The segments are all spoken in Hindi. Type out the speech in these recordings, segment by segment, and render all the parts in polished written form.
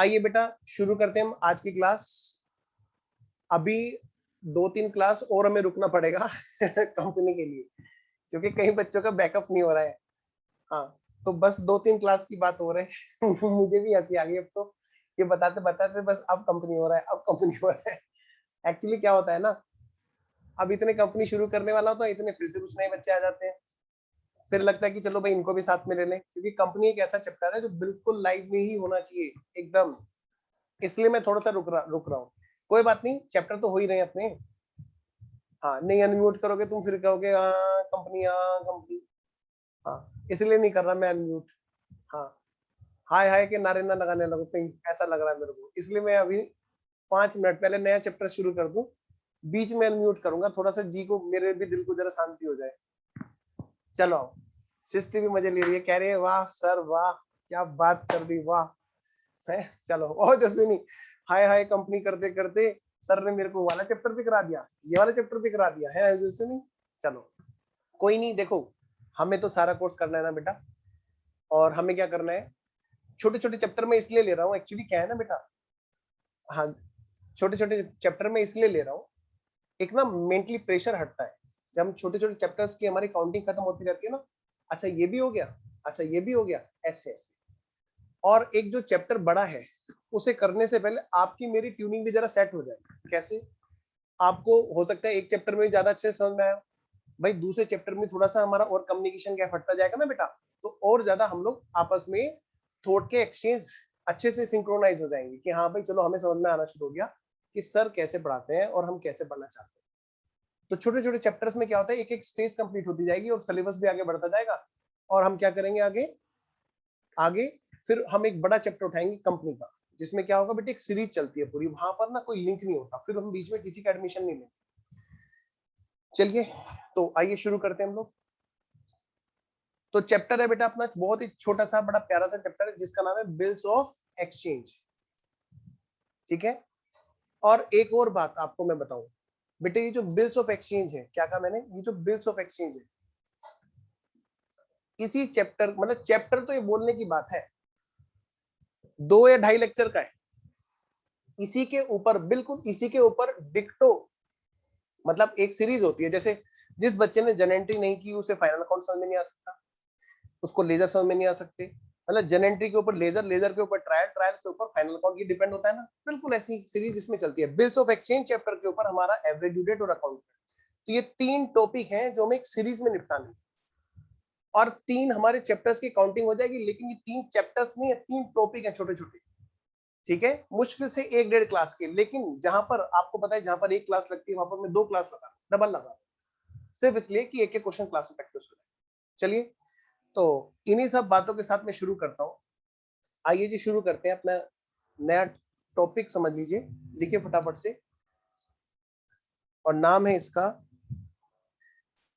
आइए बेटा शुरू करते हैं हम आज की क्लास। अभी 2-3 क्लास और हमें रुकना पड़ेगा कंपनी के लिए, क्योंकि कई बच्चों का बैकअप नहीं हो रहा है। हाँ, तो बस 2-3 क्लास की बात हो रही है मुझे भी हंसी आ गई अब तो, ये बताते बताते बस अब कंपनी हो रहा है, अब कंपनी हो रहा है। एक्चुअली क्या होता है ना, अब इतने कंपनी शुरू करने वाला होता है, इतने फिर से कुछ नए बच्चे आ जाते हैं, फिर लगता है कि चलो भाई इनको भी साथ में ले लें, क्योंकि कंपनी एक ऐसा चैप्टर है जो बिल्कुल लाइव में ही होना चाहिए एकदम। इसलिए मैं थोड़ा सा रुक रहा हूँ। कोई बात नहीं, चैप्टर तो हो ही रहे हैं अपने। हाँ, नहीं अनम्यूट करोगे तुम फिर कहोगे हाँ कंपनी, हाँ कंपनी। हाँ, इसलिए नहीं कर रहा मैं अनम्यूट। हाँ, हाय हाय के नारे ना लगाने लगो कहीं, ऐसा लग रहा है मेरे को, इसलिए मैं अभी 5 मिनट पहले नया चैप्टर शुरू कर दूं, बीच में अनम्यूट करूंगा, थोड़ा सा जी को, मेरे भी दिल को जरा शांति हो जाए। चलो, शिस्ती भी मजे ले रही है, कह रही है वाह सर वाह, क्या बात कर दी, वाह है। चलो ओ जसविनी, हाय हाय कंपनी करते करते सर ने मेरे को वाला चैप्टर भी करा दिया, ये वाला चैप्टर भी करा दिया है जसविनी। चलो कोई नहीं, देखो हमें तो सारा कोर्स करना है ना बेटा, और हमें क्या करना है, छोटे छोटे चैप्टर में इसलिए ले रहा हूँ, एक्चुअली क्या है ना बेटा, हाँ छोटे छोटे चैप्टर में इसलिए ले रहा हूँ, एक ना मेंटली प्रेशर हटता है जब हम छोटे छोटे चैप्टर्स की हमारी काउंटिंग खत्म होती रहती है ना। अच्छा ये भी हो गया, अच्छा ये भी हो गया, ऐसे ऐसे। और एक जो चैप्टर बड़ा है उसे करने से पहले आपकी मेरी ट्यूनिंग भी जरा सेट हो जाए। कैसे? आपको हो सकता है एक चैप्टर में ज्यादा अच्छे से समझ में आया, भाई दूसरे चैप्टर में थोड़ा सा हमारा और कम्युनिकेशन गैप हटता जाएगा ना बेटा, तो और ज्यादा हम लोग आपस में थॉट के एक्सचेंज अच्छे से सिंक्रोनाइज हो जाएंगे कि हाँ भाई चलो हमें समझ में आना शुरू हो गया कि सर कैसे पढ़ाते हैं और हम कैसे पढ़ना चाहते हैं। तो छोटे छोटे चैप्टर्स में क्या होता है, एक एक स्टेज कंप्लीट होती जाएगी और सिलेबस भी आगे बढ़ता जाएगा। और हम क्या करेंगे आगे, आगे फिर हम एक बड़ा चैप्टर उठाएंगे कंपनी का, जिसमें क्या होगा बेटे, एक सीरीज चलती है पूरी, वहां पर ना कोई लिंक नहीं होता, फिर हम बीच में किसी का एडमिशन नहीं लेंगे। चलिए तो आइए शुरू करते हैं हम लोग। तो चैप्टर है बेटा अपना बहुत ही छोटा सा बड़ा प्यारा सा चैप्टर है, जिसका नाम है बिल्स ऑफ एक्सचेंज। ठीक है, और एक और बात आपको मैं बताऊं बेटे, ये जो बिल्स ऑफ एक्सचेंज है, क्या कहा मैंने, ये जो बिल्स ऑफ एक्सचेंज है, इसी चैप्टर, मतलब चैप्टर तो ये बोलने की बात है, 2 या 2.5 लेक्चर का है, इसी के ऊपर, बिल्कुल इसी के ऊपर डिक्टो, मतलब एक सीरीज होती है। जैसे जिस बच्चे ने जन एंट्री नहीं की उसे फाइनल अकाउंट समझ में नहीं आ सकता, उसको लेजर समझ में नहीं आ सकते, मतलब जन एंट्री के ऊपर लेजर, लेजर के ऊपर ट्रायल, ट्रायल के ऊपर फाइनल अकाउंट, ये डिपेंड होता है ना। बिल्कुल ऐसी सीरीज इसमें चलती है। बिल्स ऑफ एक्सचेंज चैप्टर के ऊपर हमारा एवरेज ड्यू डेट और अकाउंट। तो ये 3 टॉपिक हैं जो हमें एक सीरीज में निपटाने, और 3 हमारे चैप्टर्स की काउंटिंग हो जाएगी, लेकिन ये 3 चैप्टर्स नहीं है, 3 टॉपिक है छोटे छोटे। ठीक है, मुश्किल से 1-1.5 क्लास के, लेकिन जहां पर आपको पता है जहां पर 1 क्लास लगती है वहां पर मैं 2 क्लास लगा, डबल लगा, सिर्फ इसलिए कि एक एक क्वेश्चन क्लास में प्रैक्टिस हो जाए। चलिए, तो इन्हीं सब बातों के साथ मैं शुरू करता हूँ। आइए जी शुरू करते हैं अपना नया टॉपिक, समझ लीजिए, लिखिए फटाफट से, और नाम है इसका,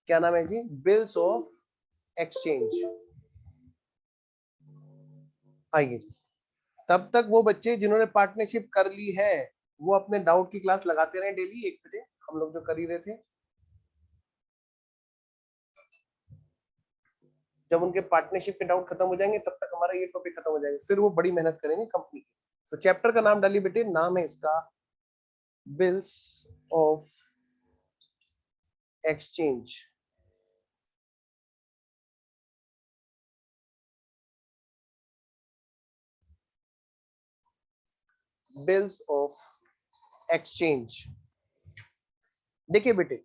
क्या नाम है जी, बिल्स ऑफ एक्सचेंज। आइए जी, तब तक वो बच्चे जिन्होंने पार्टनरशिप कर ली है वो अपने डाउट की क्लास लगाते रहे डेली 1 बजे, हम लोग जो कर ही रहे थे। जब उनके पार्टनरशिप के डाउट खत्म हो जाएंगे तब तक हमारा ये टॉपिक खत्म हो जाएगा, फिर वो बड़ी मेहनत करेंगे कंपनी की। तो चैप्टर का नाम डालिए बेटे, नाम है इसका bills of exchange. Bills of exchange. देखिए बेटे,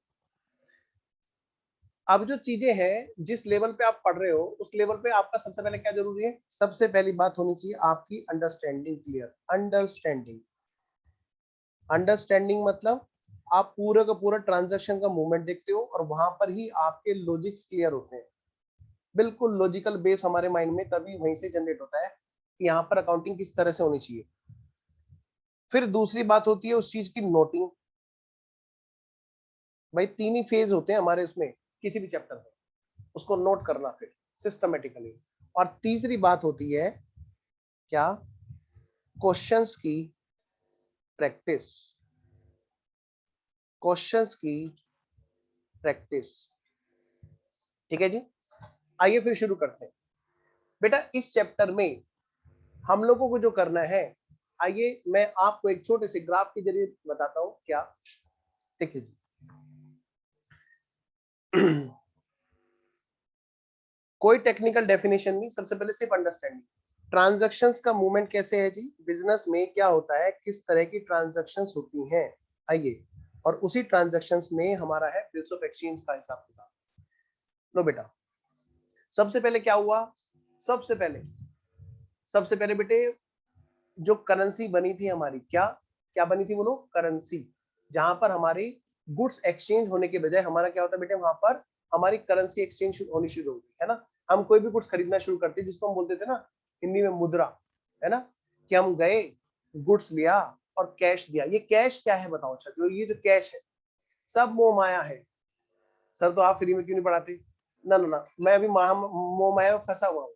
अब जो चीजें हैं, जिस लेवल पे आप पढ़ रहे हो उस लेवल पे आपका सबसे पहले क्या जरूरी है, सबसे पहली बात होनी चाहिए आपकी अंडरस्टैंडिंग क्लियर। अंडरस्टैंडिंग, अंडरस्टैंडिंग मतलब आप पूरा का पूरा ट्रांजैक्शन का मूवमेंट देखते हो और वहां पर ही आपके लॉजिक्स क्लियर होते हैं। बिल्कुल लॉजिकल बेस हमारे माइंड में तभी वहीं से जनरेट होता है कि यहाँ पर अकाउंटिंग किस तरह से होनी चाहिए। फिर दूसरी बात होती है उस चीज की नोटिंग। भाई 3 ही फेज होते हैं हमारे उसमें, किसी भी चैप्टर में, उसको नोट करना फिर सिस्टमेटिकली। और तीसरी बात होती है क्या, क्वेश्चंस की प्रैक्टिस, क्वेश्चंस की प्रैक्टिस। ठीक है जी, आइए फिर शुरू करते हैं। बेटा इस चैप्टर में हम लोगों को जो करना है, आइए मैं आपको एक छोटे से ग्राफ के जरिए बताता हूं क्या। देखिए जी कोई टेक्निकल डेफिनेशन नहीं, सबसे पहले सिर्फ अंडरस्टैंडिंग। ट्रांजैक्शंस का मूवमेंट कैसे है जी, बिजनेस में क्या होता है, किस तरह की ट्रांजैक्शंस होती हैं, आइए, और उसी ट्रांजैक्शंस में हमारा है बिल्स ऑफ एक्सचेंज का हिसाब किताब। लो बेटा, सबसे पहले क्या हुआ, सबसे पहले बेटे जो करेंसी बनी थी हमारी, क्या क्या बनी थी बोलो, करेंसी। जहां पर हमारी गुड्स एक्सचेंज होने के बजाय हमारा क्या होता है बेटे, वहां पर हमारी करेंसी एक्सचेंज होनी शुरू हो गई है ना। हम कोई भी गुड्स खरीदना शुरू करते जिसको हम बोलते थे ना हिंदी में मुद्रा, है ना, कि हम गए, गुड्स लिया और कैश दिया। ये कैश क्या है बताओ, अच्छा जो ये जो कैश है सब मोह माया है। सर तो आप फ्री में क्यों नहीं पढ़ाते, ना ना ना, मैं अभी मोह माया में फंसा हुआ हूँ,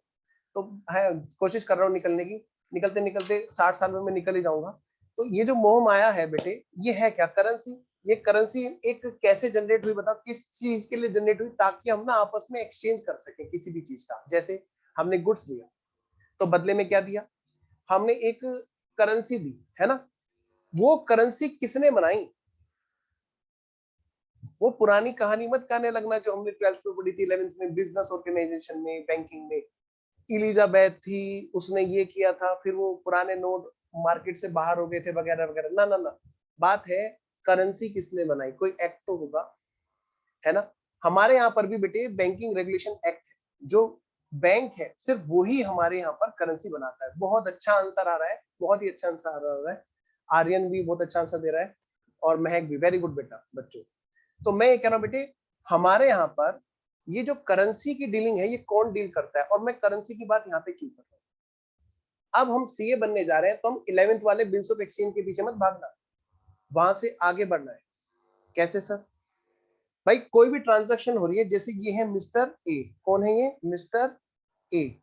तो है कोशिश कर रहा हूँ निकलने की, निकलते निकलते 60 साल में मैं निकल ही जाऊंगा। तो ये जो मोह माया है बेटे, ये है क्या, करेंसी। ये करेंसी एक कैसे जनरेट हुई बताओ, किस चीज के लिए जनरेट हुई, ताकि हम ना आपस में एक्सचेंज कर सकें किसी भी चीज का। जैसे हमने गुड्स लिया तो बदले में क्या दिया, हमने एक करेंसी दी, है ना। वो करेंसी किसने बनाई, वो पुरानी कहानी मत कहने लगना जो हमने 12th में पढ़ी थी, 11th में, बिजनेस ऑर्गेनाइजेशन में, बैंकिंग में। इलिजाबेथ थी, उसने ये किया था, फिर वो पुराने नोट मार्केट से बाहर हो गए थे वगैरह वगैरह, ना ना ना। बात है करेंसी किसने बनाई, कोई एक्ट तो होगा, है ना। हमारे यहाँ पर भी बेटे बैंकिंग रेगुलेशन एक्ट है, जो बैंक है सिर्फ वही हमारे यहाँ पर करेंसी बनाता है। बहुत अच्छा आंसर आ रहा है, बहुत ही अच्छा आंसर आ रहा है। आर्यन भी बहुत अच्छा आंसर दे रहा है, और महक भी, वेरी गुड बेटा बच्चों। तो मैं ये कह रहा हूँ बेटे, हमारे यहाँ पर ये जो करेंसी की डीलिंग है ये कौन डील करता है, और मैं करेंसी की बात यहाँ पे क्यों कर रहा हूँ। अब हम सीए बनने जा रहे हैं, तो हम 11th वाले बिल्स ऑफ एक्सचेंज के पीछे मत भागना, वहां से आगे बढ़ना है। कैसे सर, भाई कोई भी ट्रांजैक्शन हो रही है, जैसे ये है मिस्टर ए, कौन है ये, मिस्टर ए,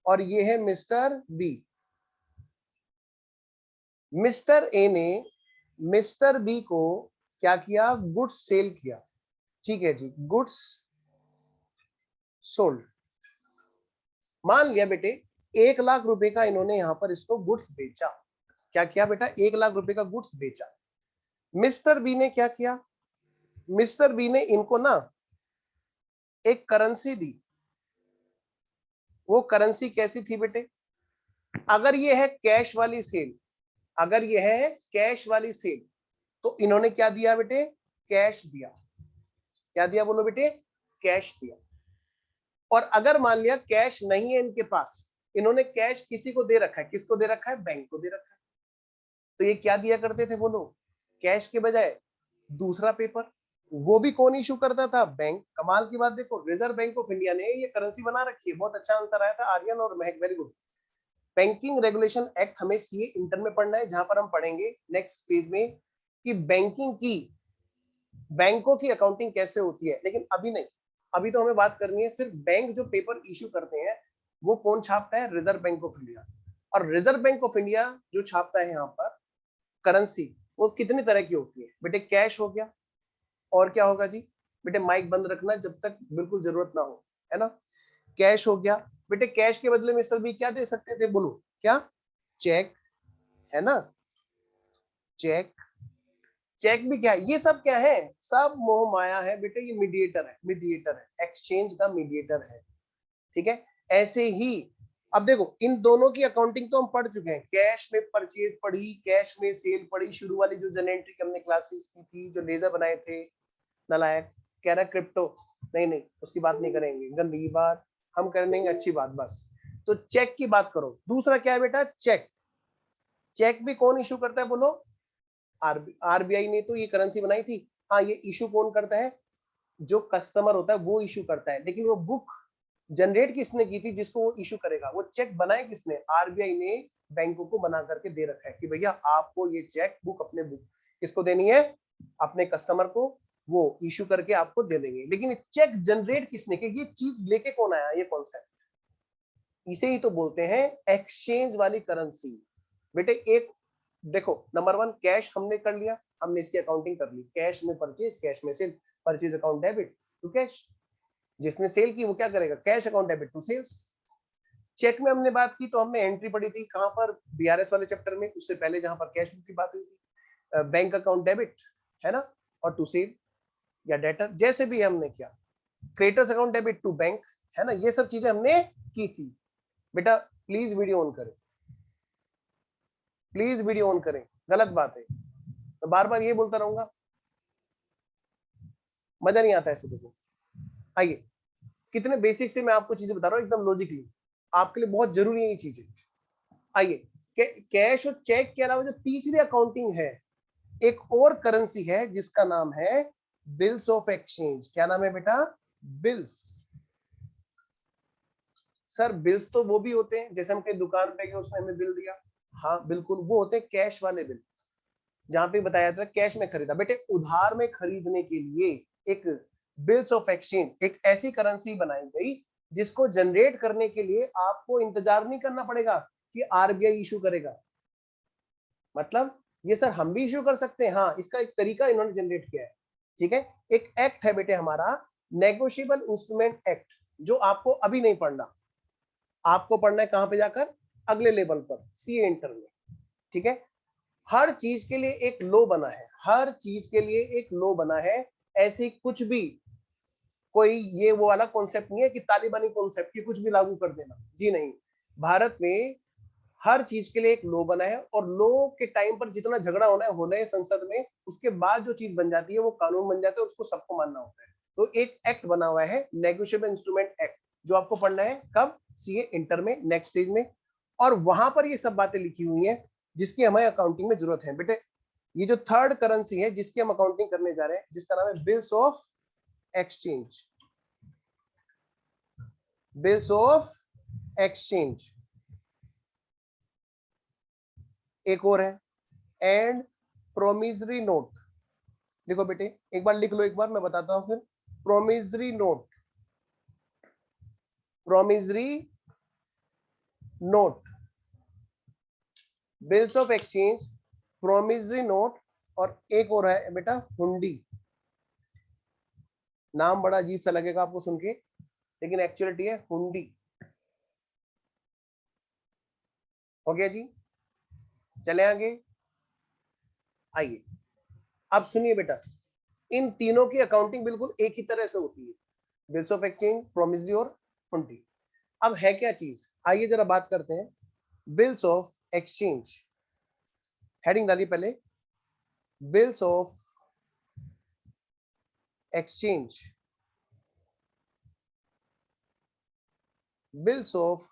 और ये है मिस्टर बी। मिस्टर ए ने मिस्टर बी को क्या किया, गुड्स सेल किया, ठीक है जी, गुड्स सोल्ड। मान लिया बेटे 1 लाख रुपए का इन्होंने यहां पर इसको गुड्स बेचा। क्या किया बेटा, 1 लाख रुपए का गुड्स बेचा। मिस्टर बी ने क्या किया, मिस्टर बी ने इनको ना एक करेंसी दी। वो करेंसी कैसी थी बेटे, अगर ये है कैश वाली सेल, अगर ये है कैश वाली सेल, तो इन्होंने क्या दिया बेटे, कैश दिया। क्या दिया बोलो बेटे, कैश दिया। और अगर मान लिया कैश नहीं है इनके पास, इन्होंने कैश किसी को दे रखा है, किसको दे रखा है, बैंक को दे रखा है। तो ये क्या दिया करते थे वो लोग, कैश के बजाय दूसरा पेपर। वो भी कौन इशू करता था, बैंक। कमाल की बात देखो, रिजर्व बैंक ऑफ इंडिया ने ये करेंसी बना रखी है। बहुत अच्छा आंसर आया था आर्यन और महक, very good. Banking regulation act हमें सीए इंटर में पढ़ना है, जहां पर हम पढ़ेंगे नेक्स्ट स्टेज में कि बैंकिंग की, बैंकों की अकाउंटिंग कैसे होती है। लेकिन अभी नहीं, अभी तो हमें बात करनी है सिर्फ बैंक जो पेपर इशू करते हैं वो कौन छापता है, रिजर्व बैंक ऑफ इंडिया। और रिजर्व बैंक ऑफ इंडिया जो छापता है यहाँ पर करेंसी, वो कितनी तरह की होती है बेटे, कैश हो गया, और क्या होगा जी बेटे, माइक बंद रखना जब तक बिल्कुल जरूरत ना हो, है ना। कैश हो गया बेटे, कैश के बदले में सर भी क्या दे सकते थे बोलो, क्या, चेक, है ना, चेक। चेक भी क्या है, ये सब क्या है, सब मोह माया है बेटे, ये मीडिएटर है, मीडिएटर है, एक्सचेंज का मीडिएटर है, ठीक है। ऐसे ही अब देखो, इन दोनों की अकाउंटिंग तो हम पढ़ चुके हैं, कैश में परचेज पढ़ी, कैश में सेल पढ़ी, शुरू वाली जो जनरेंट्री हमने क्लासेस की थी, जो लेजर बनाए थे। नालायक कह रहा क्रिप्टो, नहीं नहीं उसकी बात नहीं करेंगे, गंदगी बात, हम करेंगे अच्छी बात बस। तो चेक की बात करो, दूसरा क्या है बेटा, चेक। चेक भी कौन इशू करता है बोलो, आरबीआई ने तो ये करेंसी बनाई थी। हाँ, ये इशू कौन करता है, जो कस्टमर होता है वो इशू करता है, लेकिन वो बुक जनरेट किसने की थी जिसको वो इशू करेगा, वो चेक बनाए किसने, आरबीआई ने बैंकों को बना करके दे रखा है कि भैया आपको ये चेक बुक, अपने बुक किसको देनी है, अपने कस्टमर को, वो इशू करके आपको दे देंगे। लेकिन चेक जनरेट किसने किया, ये चीज लेके कौन आया, ये कॉन्सेप्ट, इसे ही तो बोलते हैं एक्सचेंज वाली करेंसी। बेटे एक देखो, नंबर 1 कैश हमने कर लिया, हमने इसकी अकाउंटिंग कर ली, कैश में परचेज, कैश में sale, purchase account debit to cash. जिसने सेल की वो क्या करेगा, cash account debit to sales. Cheque में हमने बात की तो हमने एंट्री पढ़ी थी कहां पर, बीआरएस वाले चैप्टर में, उससे पहले जहां पर कैश बुक की बात हुई थी, बैंक अकाउंट डेबिट है ना, और टू सेव या डेटर, जैसे भी हमने किया, creditors account debit to bank है ना, ये सब चीजें हमने की थी। बेटा प्लीज वीडियो ऑन करें, प्लीज वीडियो ऑन करें, गलत बात है, मैं बार बार ये बोलता रहूंगा, मजा नहीं आता ऐसे। देखो आइए, कितने बेसिक से मैं आपको चीजें बता रहा हूँ, एकदम लॉजिकली, आपके लिए बहुत जरूरी है ये चीजें। आइए, कैश और चेक के अलावा जो तीसरी अकाउंटिंग है, एक और करेंसी है जिसका नाम है बिल्स ऑफ एक्सचेंज। क्या नाम है बेटा? बिल्स। सर बिल्स तो वो भी होते हैं जैसे हम कहीं दुकान पे गए उसने हमें बिल दिया, हाँ बिल्कुल, वो होते हैं कैश वाले बिल, जहां पे बताया था कैश में खरीदा। बेटे उधार में खरीदने के लिए एक बिल्स ऑफ एक्सचेंज, एक ऐसी करेंसी बनाई गई जिसको जनरेट करने के लिए आपको इंतजार नहीं करना पड़ेगा कि आरबीआई इशू करेगा। मतलब ये सर हम भी इशू कर सकते हैं, हाँ, इसका एक तरीका इन्होंने जनरेट किया है, ठीक है। एक एक्ट है बेटे हमारा, नेगोशिएबल इंस्ट्रूमेंट एक्ट, जो आपको अभी नहीं पढ़ना, आपको पढ़ना है कहां पे जाकर, अगले लेवल पर, सीए इंटर में, ठीक है। हर चीज के लिए एक लो बना है, हर चीज के लिए एक लो बना है, ऐसी कुछ भी कोई ये वो वाला कॉन्सेप्ट नहीं है कि तालिबानी कॉन्सेप्ट की कुछ भी लागू कर देना, जी नहीं। भारत में हर चीज के लिए एक लो बना है, और लो के टाइम पर जितना झगड़ा होना है संसद में, उसके बाद जो चीज बन जाती है वो कानून बन जाता है, उसको सबको मानना होता है। तो एक एक्ट बना हुआ है, नेगोशिएबल इंस्ट्रूमेंट एक्ट, जो आपको पढ़ना है कब, सीए इंटर में, नेक्स्ट स्टेज में। और वहां पर ये सब बातें लिखी हुई हैं जिसकी हमें अकाउंटिंग में जरूरत है। बेटे ये जो थर्ड करेंसी है जिसकी हम अकाउंटिंग करने जा रहे हैं, जिसका नाम है bills of exchange, bills of exchange. एक और है एंड प्रोमिसरी नोट। देखो बेटे एक बार लिख लो, एक बार मैं बताता हूं फिर। Promissory note, promissory note, bills of exchange, promissory note, और एक और है बेटा हुंडी। नाम बड़ा अजीब सा लगेगा आपको सुन के, लेकिन एक्चुअलिटी है हुंडी। हो गया जी, चले आगे। आइए अब सुनिए बेटा, इन तीनों की अकाउंटिंग बिल्कुल एक ही तरह से होती है, बिल्स ऑफ एक्सचेंज, प्रोमिसरी और हुंडी। अब है क्या चीज, आइए जरा बात करते हैं। बिल्स ऑफ एक्सचेंज, हेडिंग डालिए पहले, bills of exchange, bills of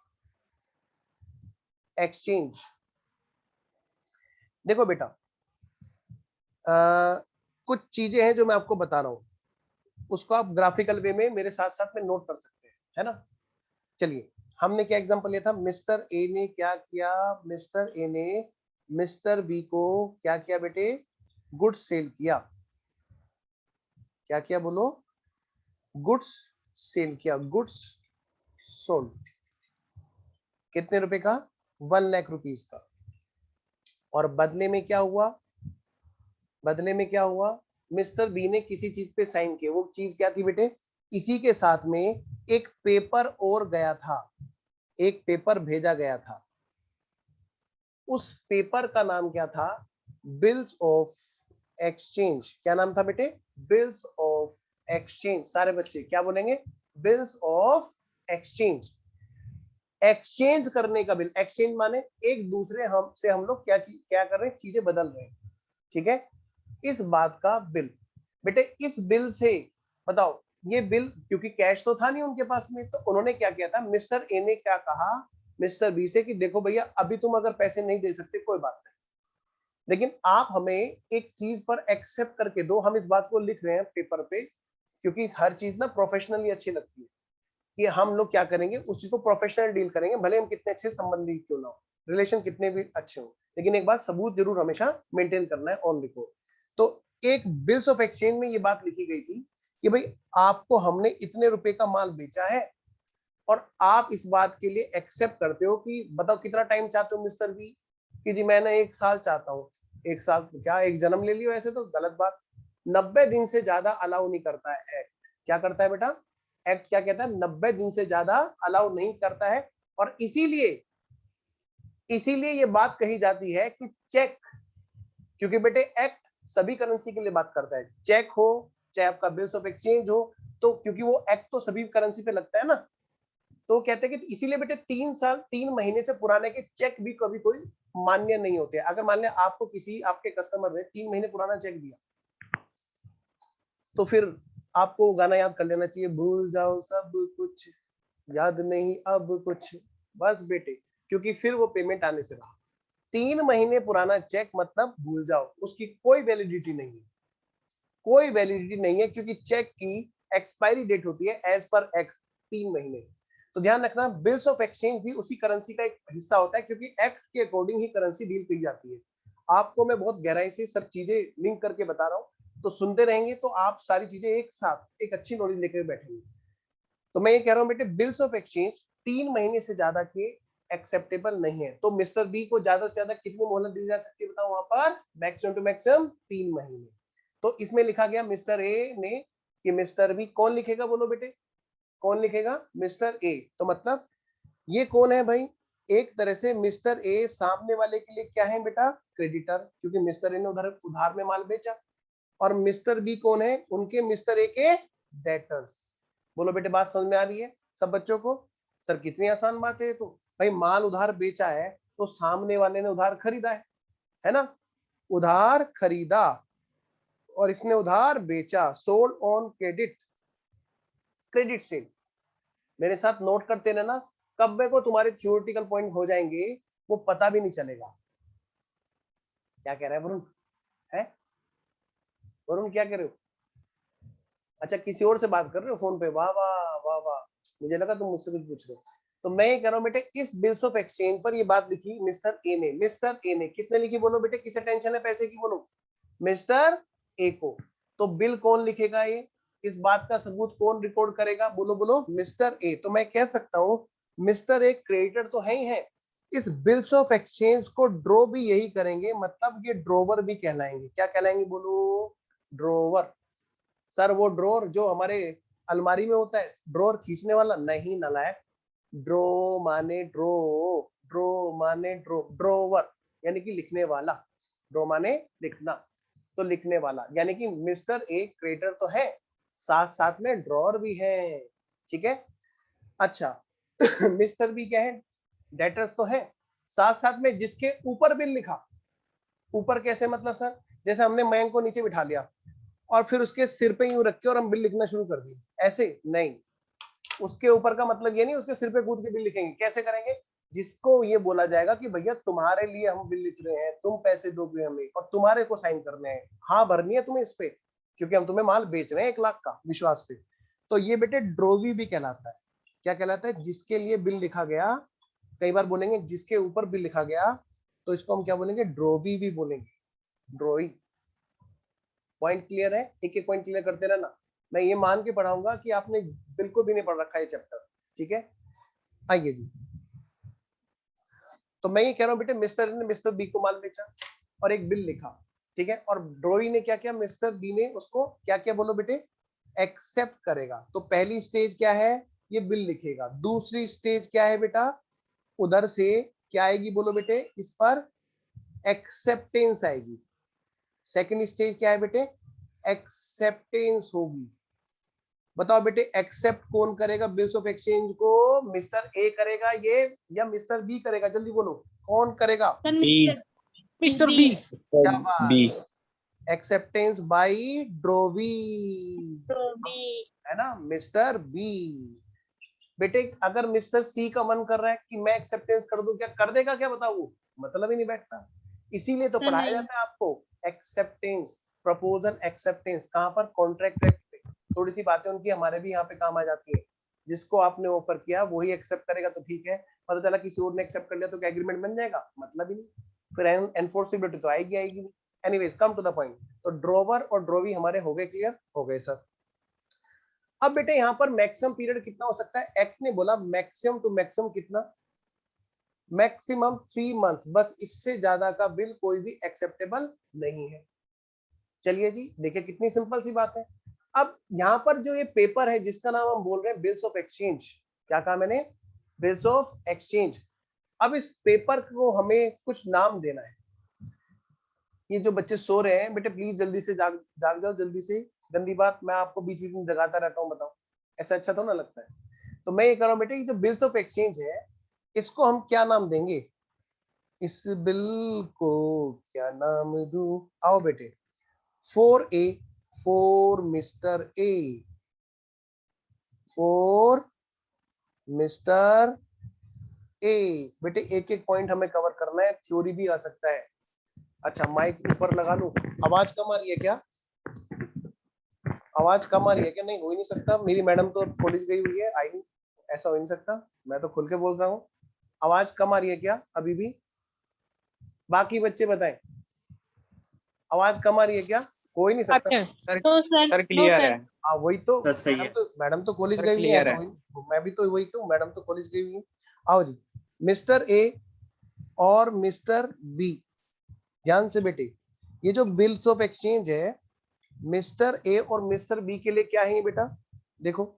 exchange. देखो बेटा कुछ चीजें हैं जो मैं आपको बता रहा हूं, उसको आप ग्राफिकल वे में मेरे साथ साथ में नोट कर सकते हैं, है ना। चलिए, हमने क्या एग्जांपल लिया था, मिस्टर ए ने क्या किया, मिस्टर ए ने मिस्टर बी को क्या किया बेटे, गुड्स सेल किया। क्या किया बोलो, गुड्स सेल किया, गुड्स सोल्ड। कितने रुपए का, 1 लाख रुपीज का। और बदले में क्या हुआ, बदले में क्या हुआ, मिस्टर बी ने किसी चीज पे साइन किया। वो चीज क्या थी बेटे, इसी के साथ में एक पेपर और गया था, एक पेपर भेजा गया था। उस पेपर का नाम क्या था, बिल्स ऑफ एक्सचेंज। क्या नाम था बेटे, बिल्स ऑफ एक्सचेंज। सारे बच्चे क्या बोलेंगे, बिल्स ऑफ एक्सचेंज। एक्सचेंज करने का बिल, एक्सचेंज माने एक दूसरे हम से हम लोग क्या कर रहे हैं, चीजें बदल रहे हैं, ठीक है। इस बात का बिल, बेटे इस बिल से बताओ, ये बिल क्योंकि कैश तो था नहीं उनके पास में, तो उन्होंने क्या किया था, मिस्टर ए ने क्या कहा मिस्टर बी से कि देखो भैया अभी तुम अगर पैसे नहीं दे सकते कोई बात नहीं, लेकिन आप हमें एक चीज पर एक्सेप्ट करके दो। हम इस बात को लिख रहे हैं पेपर पे, क्योंकि हर चीज ना प्रोफेशनली अच्छी लगती है, कि हम लोग क्या करेंगे, उस चीज को प्रोफेशनल डील करेंगे, भले हम कितने अच्छे संबंधी क्यों ना हो, रिलेशन कितने भी अच्छे हो, लेकिन एक बात सबूत जरूर हमेशा मेंटेन करना है, ऑन रिकॉर्ड। तो एक बिल्स ऑफ एक्सचेंज में ये बात लिखी गई थी कि भाई आपको हमने इतने रुपए का माल बेचा है, और आप इस बात के लिए एक्सेप्ट करते हो कि बताओ कितना टाइम चाहते हो मिस्टर बी, कि जी मैंने 1 साल चाहता हूँ। 1 साल क्या, एक जन्म ले लियो, ऐसे तो गलत बात। 90 दिन से ज्यादा अलाउ नहीं करता है एक्ट। क्या करता है बेटा, एक्ट क्या कहता है, 90 दिन से ज्यादा अलाउ नहीं करता है। और इसीलिए ये बात कही जाती है कि चेक, क्योंकि बेटे एक्ट सभी करेंसी के लिए बात करता है, चेक हो चाहे आपका बिल्स ऑफ एक्सचेंज हो, तो क्योंकि वो एक्ट तो सभी करेंसी पे लगता है ना, तो कहते हैं कि इसीलिए बेटे 3 महीने से पुराने के चेक भी कभी कोई मान्य नहीं होते। अगर मान लिया आपको किसी आपके कस्टमर ने 3 महीने पुराना चेक दिया, तो फिर आपको गाना याद कर लेना चाहिए, भूल जाओ सब कुछ याद नहीं अब कुछ, बस बेटे, क्योंकि फिर वो पेमेंट आने से रहा। 3 महीने पुराना चेक मतलब भूल जाओ, उसकी कोई वैलिडिटी नहीं है, कोई वैलिडिटी नहीं है, क्योंकि चेक की एक्सपायरी डेट होती है एज पर एक्ट 3 महीने। तो ध्यान रखना, बिल्स ऑफ एक्सचेंज भी उसी करेंसी का एक हिस्सा होता है, क्योंकि एक्ट के अकॉर्डिंग ही करेंसी डील की जाती है। आपको मैं बहुत गहराई से सब चीजें लिंक करके बता रहा हूँ, तो सुनते रहेंगे तो आप सारी चीजें एक साथ एक अच्छी नॉलेज लेकर बैठेंगे। तो मैं ये कह रहा हूँ बेटे, बिल्स ऑफ एक्सचेंज 3 महीने से ज्यादा के एक्सेप्टेबल नहीं है। तो मिस्टर बी को ज्यादा से ज्यादा कितनी मोहलत दी जा सकती है बताओ, वहां पर मैक्सिमम टू मैक्सिमम 3 महीने। तो इसमें लिखा गया मिस्टर ए ने कि मिस्टर बी, कौन लिखेगा बोलो बेटे, कौन लिखेगा, मिस्टर ए। तो मतलब ये कौन है भाई, एक तरह से मिस्टर ए सामने वाले के लिए क्या है बेटा, क्रेडिटर, क्योंकि मिस्टर ए ने उधार में माल बेचा। और मिस्टर बी कौन है, उनके मिस्टर ए के डेटर्स। बोलो बेटे बात समझ में आ रही है सब बच्चों को? सर कितनी आसान बात है। तो भाई माल उधार बेचा है तो सामने वाले ने उधार खरीदा है ना, उधार खरीदा और इसने उधार बेचा, sold on credit, credit sale. मेरे साथ नोट करते रहना, कब मेरे को तुम्हारे थियोरेटिकल पॉइंट हो जाएंगे वो पता भी नहीं चलेगा। क्या कह रहा है वरुण, है वरुण क्या कह रहे हो? अच्छा किसी और से बात कर रहे हो फोन पे, वाह वाह वाह वाह, मुझे लगा तुम मुझसे कुछ पूछ रहे हो। तो मैं ये कह रहा हूँ बेटे, इस बिल्स ऑफ एक्सचेंज पर ये बात लिखी मिस्टर ए ने, मिस्टर ए ने किसने लिखी बोलो बेटे, किसे टेंशन है पैसे की बोलो, मिस्टर ए को। तो बिल कौन लिखेगा, ये इस बात का सबूत कौन रिकॉर्ड करेगा, बोलो बोलो, मिस्टर ए। तो मैं कह सकता हूँ मिस्टर ए क्रेडिटर तो है ही है, इस बिल्स ऑफ एक्सचेंज को ड्रॉ भी यही करेंगे, मतलब ये ड्रोवर भी कहलाएंगे। क्या कहलाएंगे बोलो, ड्रोवर। सर वो ड्रॉर जो हमारे अलमारी में होता है, ड्रॉर खींचने वाला नहीं, नालायक, ड्रो माने ड्रो, ड्रो माने ड्रो, ड्रोवर यानी कि लिखने वाला, ड्रो माने लिखना, तो लिखने वाला, यानी कि मिस्टर ए क्रेडिटर तो है, साथ साथ में ड्रॉर भी है, ठीक है। अच्छा मिस्टर बी क्या है, डेटर्स तो है, साथ साथ में जिसके ऊपर बिल लिखा, ऊपर कैसे मतलब सर, जैसे हमने मयंक को नीचे बिठा लिया और फिर उसके सिर पे यूं रख के और हम बिल लिखना शुरू कर दिए, ऐसे नहीं, उसके ऊपर का मतलब ये नहीं उसके सिर पे कूद के बिल लिखेंगे, कैसे करेंगे, जिसको ये बोला जाएगा कि भैया तुम्हारे लिए हम बिल लिख रहे हैं, तुम पैसे दोगे हमें और तुम्हारे को साइन करने हैं, हाँ भरनी है तुम्हें इस पे, क्योंकि हम तुम्हें माल बेच रहे हैं 1 लाख का विश्वास पे। तो ये बेटे ड्रोवी भी कहलाता है। क्या कहलाता है, जिसके लिए बिल लिखा गया, कई बार बोलेंगे जिसके ऊपर बिल लिखा गया, तो इसको हम क्या बोलेंगे, ड्रोवी भी बोलेंगे, ड्रोवी। पॉइंट क्लियर है, एक एक पॉइंट क्लियर करते रहना, मैं ये मान के पढ़ाऊंगा कि आपने बिल्कुल भी नहीं पढ़ रखा है चैप्टर, ठीक है। आइए जी, तो मैं ये कह रहा हूँ बेटे, मिस्टर ने मिस्टर बी को माल बेचा और एक बिल लिखा, ठीक है, और ड्रोवी ने क्या किया, मिस्टर बी ने उसको क्या किया बोलो बेटे, एक्सेप्ट करेगा। तो पहली स्टेज क्या है, ये बिल लिखेगा। दूसरी स्टेज क्या है बेटा, उधर से क्या आएगी बोलो बेटे, इस पर एक्सेप्टेंस आएगी। सेकंड स्टेज क्या है बेटे, एक्सेप्टेंस होगी। बताओ बेटे एक्सेप्ट कौन करेगा बिल्स ऑफ एक्सचेंज को, मिस्टर ए करेगा ये या मिस्टर बी करेगा, जल्दी बोलो कौन करेगा, मिस्टर बी। क्या बी। बात, एक्सेप्टेंस बाय ड्रोवी, है ना, मिस्टर बी। बेटे अगर मिस्टर सी का मन कर रहा है कि मैं एक्सेप्टेंस कर दूं, क्या कर देगा, क्या बताओ, वो मतलब ही नहीं बैठता। इसीलिए तो पढ़ाया जाता है आपको एक्सेप्टेंस, प्रपोजल एक्सेप्टेंस, कहां पर, कॉन्ट्रैक्ट पे। थोड़ी सी बातें उनकी हमारे भी यहाँ पे काम आ जाती है, जिसको आपने ऑफर किया वही एक्सेप्ट करेगा तो ठीक है, पता चला किसी और ने एक्सेप्ट कर लिया तो क्या एग्रीमेंट बन जाएगा, मतलब ही नहीं, फिर एनफोर्सिबिलिटी तो आएगी आएगी नहीं। Anyways come to the point, तो ड्रोवर और ड्रोवी हमारे हो गए क्लियर, हो गए सर। अब बेटे यहाँ पर मैक्सिमम पीरियड कितना हो सकता है, एक्ट ने बोला मैक्सिमम टू मैक्सिमम कितना, मैक्सिमम 3 मंथ, बस इससे ज्यादा का बिल कोई भी एक्सेप्टेबल नहीं है। चलिए जी देखिए कितनी सिंपल सी बात है। अब यहाँ पर जो ये पेपर है जिसका नाम हम बोल रहे हैं बिल्स ऑफ एक्सचेंज, क्या कहा मैंने, बिल्स ऑफ एक्सचेंज। अब इस पेपर को हमें कुछ नाम देना है। ये जो बच्चे सो रहे हैं बेटे प्लीज जल्दी से जाग जाग जाओ जल्दी से। गंदी बात, मैं आपको बीच बीच में जगाता रहता हूँ, बताओ ऐसा अच्छा तो ना लगता है। तो मैं ये कह रहा हूँ बेटे, ये जो बिल्स ऑफ एक्सचेंज है इसको हम क्या नाम देंगे? इस बिल को क्या नाम दूं? आओ बेटे, 4A for mister A, for mister A. बेटे एक एक पॉइंट हमें कवर करना है, थ्योरी भी आ सकता है। अच्छा माइक ऊपर लगा लूं, आवाज कम आ रही है क्या? आवाज कम आ रही है क्या? नहीं, हो ही नहीं सकता, मेरी मैडम तो कॉलेज गई हुई है, आई नहीं, ऐसा हो ही नहीं सकता, मैं तो खुल के बोल रहा हूँ। आवाज कम आ रही है क्या अभी भी? बाकी बच्चे बताएं, आवाज कम आ रही है क्या? हो ही नहीं सकता। Partner. Sir No, sir. Sir No, clear sir. है। हाँ वही तो, सर सही है। मैडम तो कॉलेज सर गई हुई है, क्लियर ऐसा है। वही मैं भी तो वही क्यों, मैडम तो कॉलेज गई हुई है। आओ जी, मिस्टर ए और मिस्टर बी, ध्यान से बेटे, ये जो बिल्स ऑफ एक्सचेंज है मिस्टर ए और मिस्टर बी के लिए क्या है बेटा? देखो,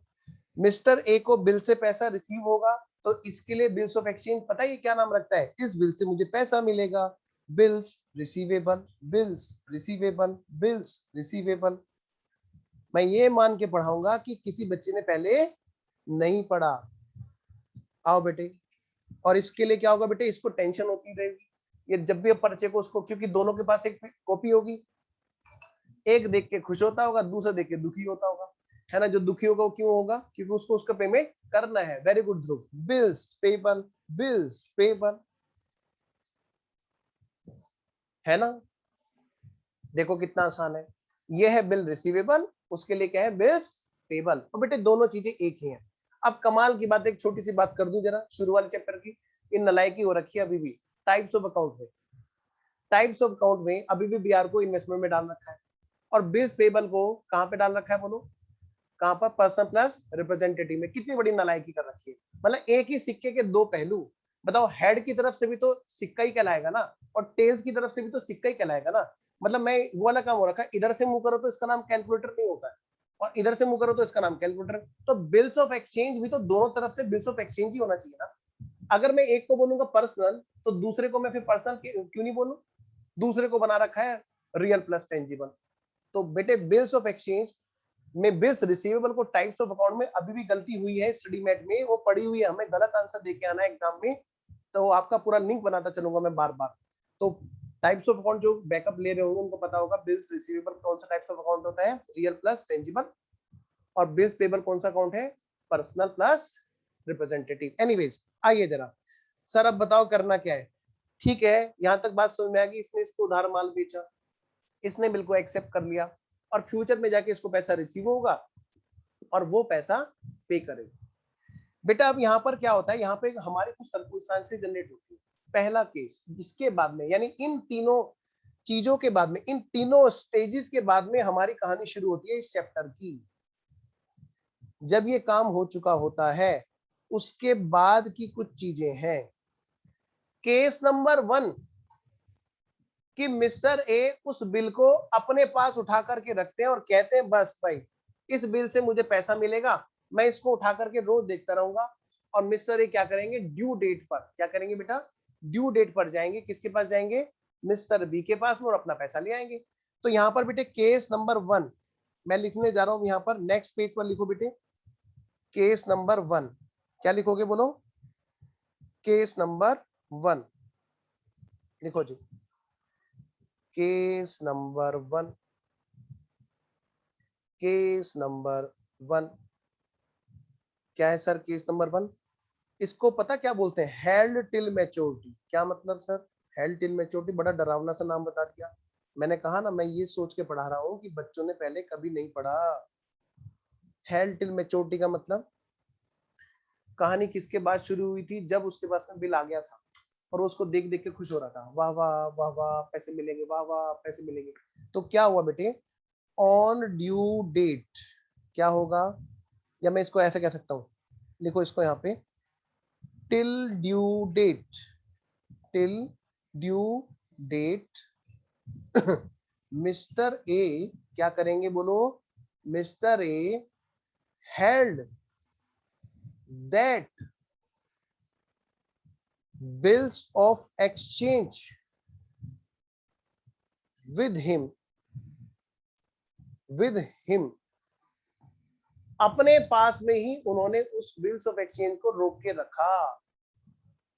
मिस्टर ए को बिल से पैसा रिसीव होगा, तो इसके लिए बिल्स ऑफ एक्सचेंज पता है ये क्या नाम रखता है? इस बिल से मुझे पैसा मिलेगा, bills receivable, bills receivable, bills receivable. मैं ये मान के पढ़ाऊंगा कि किसी बच्चे ने पहले नहीं पढ़ा। आओ बेटे, और इसके लिए क्या होगा बेटे, इसको टेंशन होती रहेगी, ये जब भी पर्चे को उसको, क्योंकि दोनों के पास एक कॉपी होगी, एक देख के खुश होता होगा, दूसरा देख के दुखी होता होगा, है ना? जो दुखी होगा वो क्यों होगा? क्योंकि उसको उसका पेमेंट करना है। वेरी गुड ध्रुव, बिल्स पेबल, बिल्स पेबल, है ना? देखो कितना आसान है। ये है बिल रिसीवेबल, उसके लिए क्या है? Bills payable. तो बेटे दोनों चीजें एक ही हैं। अब कमाल की बात, एक छोटी सी बात कर दूं जरा शुरू वाले चैप्टर की, इन नलायकी हो रखी है अभी भी। टाइप्स ऑफ अकाउंट में, टाइप्स ऑफ अकाउंट में अभी भी बीआर को इन्वेस्टमेंट में डाल रखा है, और बिल्स पेबल को कहां पे डाल रखा है बोलो? कहां पर? पर्सन प्लस रिप्रेजेंटेटिव में। कितनी बड़ी नालायकी कर रखी है, मतलब एक ही सिक्के के दो पहलू। बताओ, हेड की तरफ से भी तो सिक्का ही कहलाएगा ना, और टेल्स की तरफ से भी तो सिक्का ही कहलाएगा ना। मतलब मैं वो वाला काम हो रखा है, इधर से मुंह करो तो इसका नाम कैलकुलेटर नहीं होता है, और इधर से मुंह करो तो इसका नाम कैलकुलेटर। तो बिल्स ऑफ एक्सचेंज भी तो दोनों तरफ से बिल्स ऑफ एक्सचेंज ही होना चाहिए ना। अगर मैं एक को बोलूंगा पर्सनल, तो दूसरे को मैं फिर पर्सनल क्यों नहीं बोलूं? दूसरे को बना रखा है रियल प्लस टेंजिबल। तो बेटे बिल्स ऑफ एक्सचेंज में बिल्स रिसीवेबल को टाइप्स ऑफ अकाउंट में अभी भी गलती हुई है स्टडी मैट में, वो पड़ी हुई है, हमें गलत आंसर देके आना है एग्जाम में। तो आपका पूरा लिंक बनाता चलूंगा मैं बार बार। तो टाइप्स ऑफ अकाउंट जो बैकअप ले रहे होंगे उनको पता होगा, बिल्स रिसीवेबल कौन सा टाइप्स ऑफ अकाउंट होता है? Real plus tangible. और बिल्स पेबल कौन सा अकाउंट है? Personal plus representative. एनीवेज, आइए जरा, सर अब बताओ करना क्या है? ठीक है, यहां तक बात समझ में आ गई, इसने इसको उधार माल बेचा, इसने बिल को एक्सेप्ट कर लिया, और फ्यूचर में जाके इसको पैसा रिसीव होगा और वो पैसा पे करेगा। बेटा अब यहाँ पर क्या होता है, यहाँ पे हमारे कुछ सर्कमस्टेंसेस जनरेट होती है। पहला केस, इसके बाद में, यानी इन तीनों चीजों के बाद में, इन तीनों स्टेजेस के बाद में हमारी कहानी शुरू होती है इस चैप्टर की। जब ये काम हो चुका होता है उसके बाद की कुछ चीजें हैं। केस नंबर 1 कि मिस्टर ए उस बिल को अपने पास उठा करके रखते हैं और कहते हैं बस भाई इस बिल से मुझे पैसा मिलेगा, मैं इसको उठा करके रोज देखता रहूंगा। और मिस्टर ए क्या करेंगे? ड्यू डेट पर क्या करेंगे बेटा? ड्यू डेट पर जाएंगे, किसके पास जाएंगे? मिस्टर बी के पास में, और अपना पैसा ले आएंगे। तो यहाँ पर बेटे केस नंबर 1 मैं लिखने जा रहा हूं, यहाँ पर नेक्स्ट पेज पर लिखो बेटे, केस नंबर 1। क्या लिखोगे बोलो? केस नंबर 1 लिखो जी। केस नंबर 1, केस नंबर 1 क्या है सर? केस नंबर 1 इसको पता क्या बोलते हैं? Held till maturity. क्या मतलब सर हेल्ड टिल मैच्योरिटी? बड़ा डरावना सा नाम बता दिया। मैंने कहा ना, मैं ये सोच के पढ़ा रहा हूँ कि बच्चों ने पहले कभी नहीं पढ़ा। हेल्ड टिल मैच्योरिटी का मतलब, कहानी किसके बाद शुरू हुई थी? जब उसके पास में बिल आ गया था और उसको देख देख के खुश हो रहा था, वाह वाह वाह वाह पैसे मिलेंगे, वाह वाह पैसे मिलेंगे। तो क्या हुआ बेटे? ऑन ड्यू डेट क्या होगा? या मैं इसको ऐसे कह सकता हूँ, लिखो इसको यहाँ पे, till due date, till due date mister A क्या करेंगे बोलो? Mister A held that bills of exchange with him अपने पास में ही उन्होंने उस बिल्स ऑफ एक्सचेंज को रोक के रखा।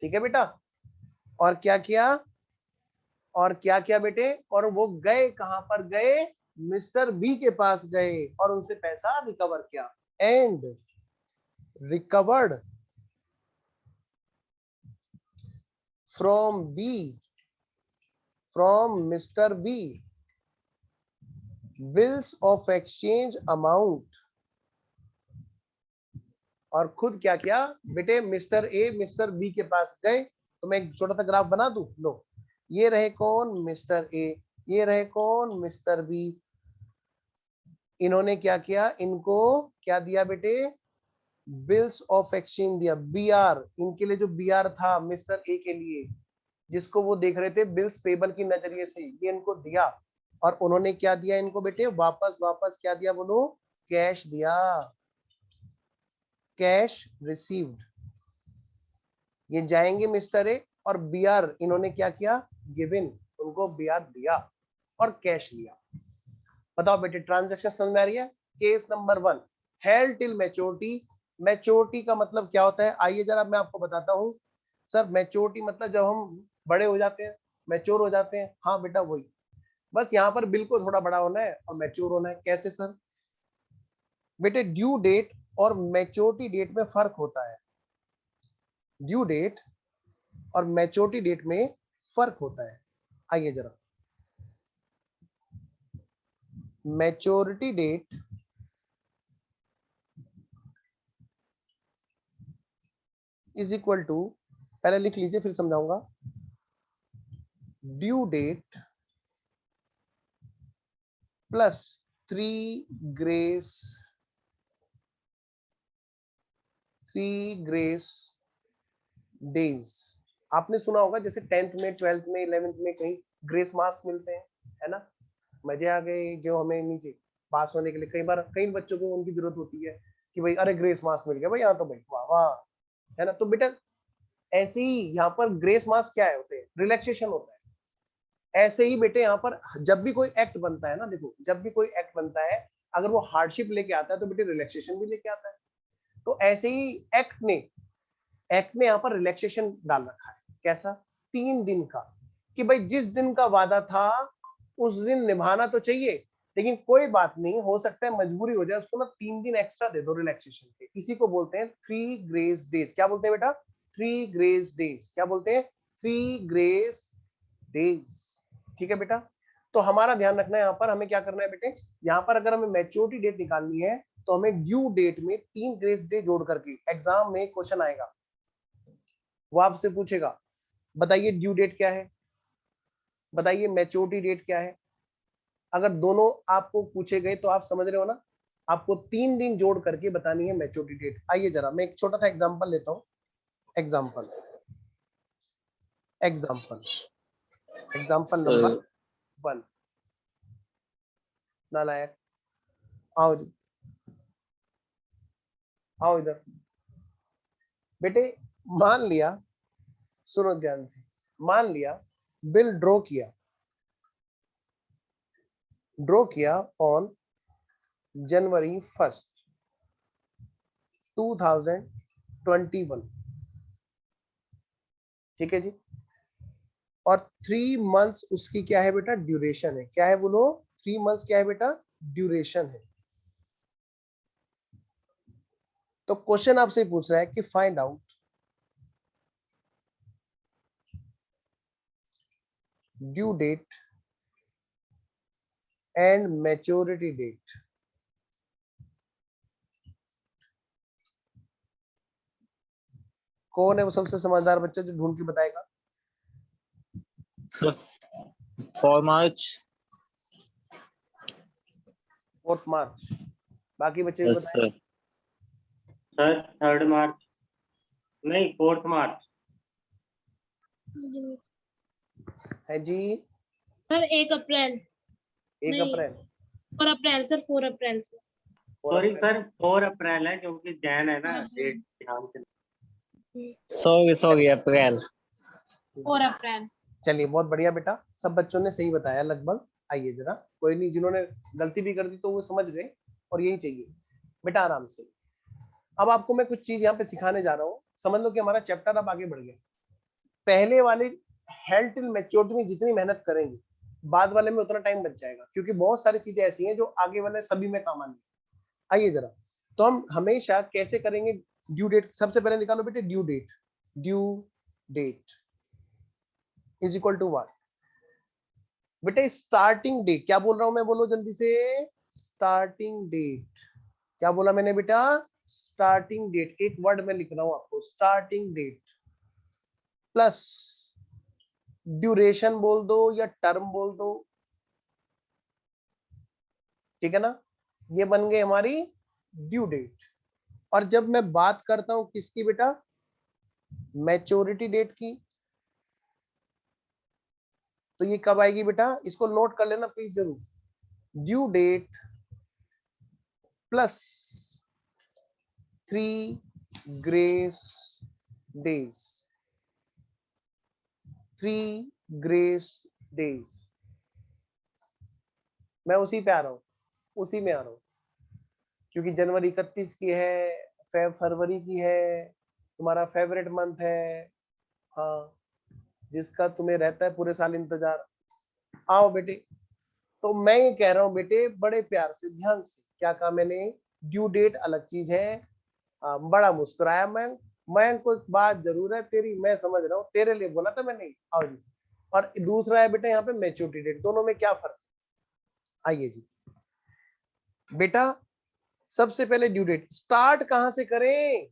ठीक है बेटा, और क्या किया, और क्या किया बेटे, और वो गए कहां पर गए, मिस्टर बी के पास गए और उनसे पैसा रिकवर किया। And recovered from mister B bills of exchange amount, और खुद क्या किया बेटे, मिस्टर ए मिस्टर बी के पास गए। तो मैं एक छोटा सा ग्राफ बना दूं, लो ये रहे कौन, मिस्टर ए, ये रहे कौन, मिस्टर बी। इन्होंने क्या किया, इनको क्या दिया बेटे, बिल्स ऑफ एक्सचेंज दिया, बीआर, इनके लिए जो बीआर था मिस्टर ए के लिए, जिसको वो देख रहे थे बिल्स पेबल की नजरिए से, ये इनको दिया। और उन्होंने क्या दिया इनको बेटे, वापस क्या दिया बोलो, कैश दिया, कैश रिसीव्ड। ये जाएंगे मिस्टर ए और बीआर इन्होंने क्या किया, गिवन, उनको बीआर दिया और कैश लिया। बताओ बेटे ट्रांजैक्शन समझ में आ रही है। Case number 1, held till maturity. Maturity का मतलब क्या होता है, आइए जरा मैं आपको बताता हूँ। सर मैच्योरिटी मतलब जब हम बड़े हो जाते हैं, मैच्योर हो जाते हैं। हाँ बेटा वही, बस यहाँ पर बिल को थोड़ा बड़ा होना है और मैच्योर होना है। कैसे सर, बेटे ड्यू डेट और मैच्योरिटी डेट में फर्क होता है। ड्यू डेट और मैच्योरिटी डेट में फर्क होता है। आइए जरा, maturity date is equal to, पहले लिख लीजिए फिर समझाऊंगा, due date plus 3 grace days. आपने सुना होगा जैसे 10th में 12th में 11th में कहीं ग्रेस मार्क्स मिलते हैं, है ना, मजे आ गए जो हमें नीचे पास होने के लिए। कई बार कई बच्चों को उनकी जरूरत होती है कि भाई अरे ग्रेस मार्क्स मिल गया भाई, यहाँ तो भाई वाह वाह, है ना। तो बेटा ऐसे ही यहाँ पर ग्रेस मार्क्स क्या है, होते हैं रिलैक्सेशन होता है। ऐसे ही बेटे यहाँ पर जब भी कोई एक्ट बनता है ना, देखो जब भी कोई एक्ट बनता है, अगर वो हार्डशिप लेके आता है तो बेटे रिलैक्सेशन भी लेके आता है। तो ऐसे ही एक्ट ने यहाँ पर रिलैक्सेशन डाल रखा है। कैसा, 3 दिन का, कि भाई जिस दिन का वादा था उस दिन निभाना तो चाहिए, लेकिन कोई बात नहीं, हो सकता है मजबूरी हो जाए, उसको ना 3 दिन एक्स्ट्रा दे दो रिलैक्सेशन के। इसी को बोलते हैं 3 ग्रेस डेज। क्या बोलते हैं बेटा, 3 ग्रेस डेज। क्या बोलते हैं, 3 ग्रेस डेज। ठीक है बेटा, तो हमारा ध्यान रखना है यहाँ पर, हमें क्या करना है बेटे, यहाँ पर अगर हमें मैच्योरिटी डेट निकालनी है तो हमें ड्यू डेट में 3 ग्रेस डे जोड़ करके, एग्जाम में क्वेश्चन आएगा, वो आपसे पूछेगा बताइए ड्यू डेट क्या है, बताइए मैच्योरिटी डेट क्या है। अगर दोनों आपको पूछे गए तो आप समझ रहे हो ना, आपको 3 दिन जोड़ करके बतानी है मैच्योरिटी डेट। आइए जरा मैं एक छोटा सा एग्जांपल लेता हूं। Example number 1। नालायक, आओ जी, आओ इधर। बेटे मान लिया, सुनो ध्यान से, मान लिया बिल ड्रॉ किया ऑन जनवरी 1, 2021। ठीक है जी, और 3 मंथ्स उसकी क्या है बेटा, ड्यूरेशन है। क्या है बोलो, 3 मंथ्स क्या है बेटा, ड्यूरेशन है। तो क्वेश्चन आपसे पूछ रहा है कि find out due date and maturity date. कौन है वो सबसे समझदार बच्चा जो ढूंढ के बताएगा। 4 March. 4 मार्च। बाकी बच्चे भी Yes, बताएं। sir. सर 3 मार्च नहीं 4 मार्च। है जी, सर 1 अप्रैल। 1 नहीं। अप्रैल। 4 अप्रैल सर, 4 अप्रैल से। सॉरी सर 4 अप्रैल है क्योंकि जैन है ना हाँ, डेट ध्यान से। Sorry, April. 4 अप्रैल। चलिए बहुत बढ़िया बेटा, सब बच्चों ने सही बताया लगभग। आइए जरा, कोई नहीं, जिन्होंने गलती भी कर दी तो वो समझ गए, और यही चाहिए बेटा, आराम से। अब आपको मैं कुछ चीज यहाँ पे सिखाने जा रहा हूँ, समझ लो कि हमारा चैप्टर अब आगे बढ़ गया। पहले वाले हेल्थ टिल मैच्योरिटी में जितनी मेहनत करेंगे, बाद वाले में उतना टाइम बच जाएगा, क्योंकि बहुत सारी चीजें ऐसी हैं जो आगे वाले सभी में काम आनी है। आइए जरा, तो हम हमेशा कैसे करेंगे, ड्यू डेट सबसे पहले निकालो बेटे, due date. Due date is equal to what बेटे, स्टार्टिंग डेट। क्या बोल रहा हूं मैं, बोलो जल्दी से, स्टार्टिंग डेट। क्या बोला मैंने बेटा, स्टार्टिंग डेट। एक वर्ड में लिख रहा हूं आपको, स्टार्टिंग डेट प्लस ड्यूरेशन बोल दो या टर्म बोल दो, ठीक है ना, ये बन गई हमारी ड्यू डेट। और जब मैं बात करता हूं किसकी बेटा, मैच्योरिटी डेट की, तो ये कब आएगी बेटा, इसको नोट कर लेना प्लीज जरूर। Due date plus 3 grace days, 3 grace days. मैं उसी पे आ रहा हूं, उसी में आ रहा हूं, क्योंकि जनवरी 31 की है, फरवरी की है, तुम्हारा फेवरेट मंथ है, हाँ, जिसका तुम्हें रहता है पूरे साल इंतजार। आओ बेटे, तो मैं ये कह रहा हूं बेटे, बड़े प्यार से ध्यान से, क्या कहा मैंने, ड्यू डेट अलग चीज है। बड़ा मुस्कुराया मैं को एक बात जरूर है तेरी, मैं समझ रहा हूँ, तेरे लिए बोला था मैंने। आओ जी, और दूसरा है बेटा यहाँ पे मैच्योरिटी डेट, दोनों में क्या फर्क। आइए जी बेटा, सबसे पहले ड्यू डेट स्टार्ट कहां से करें,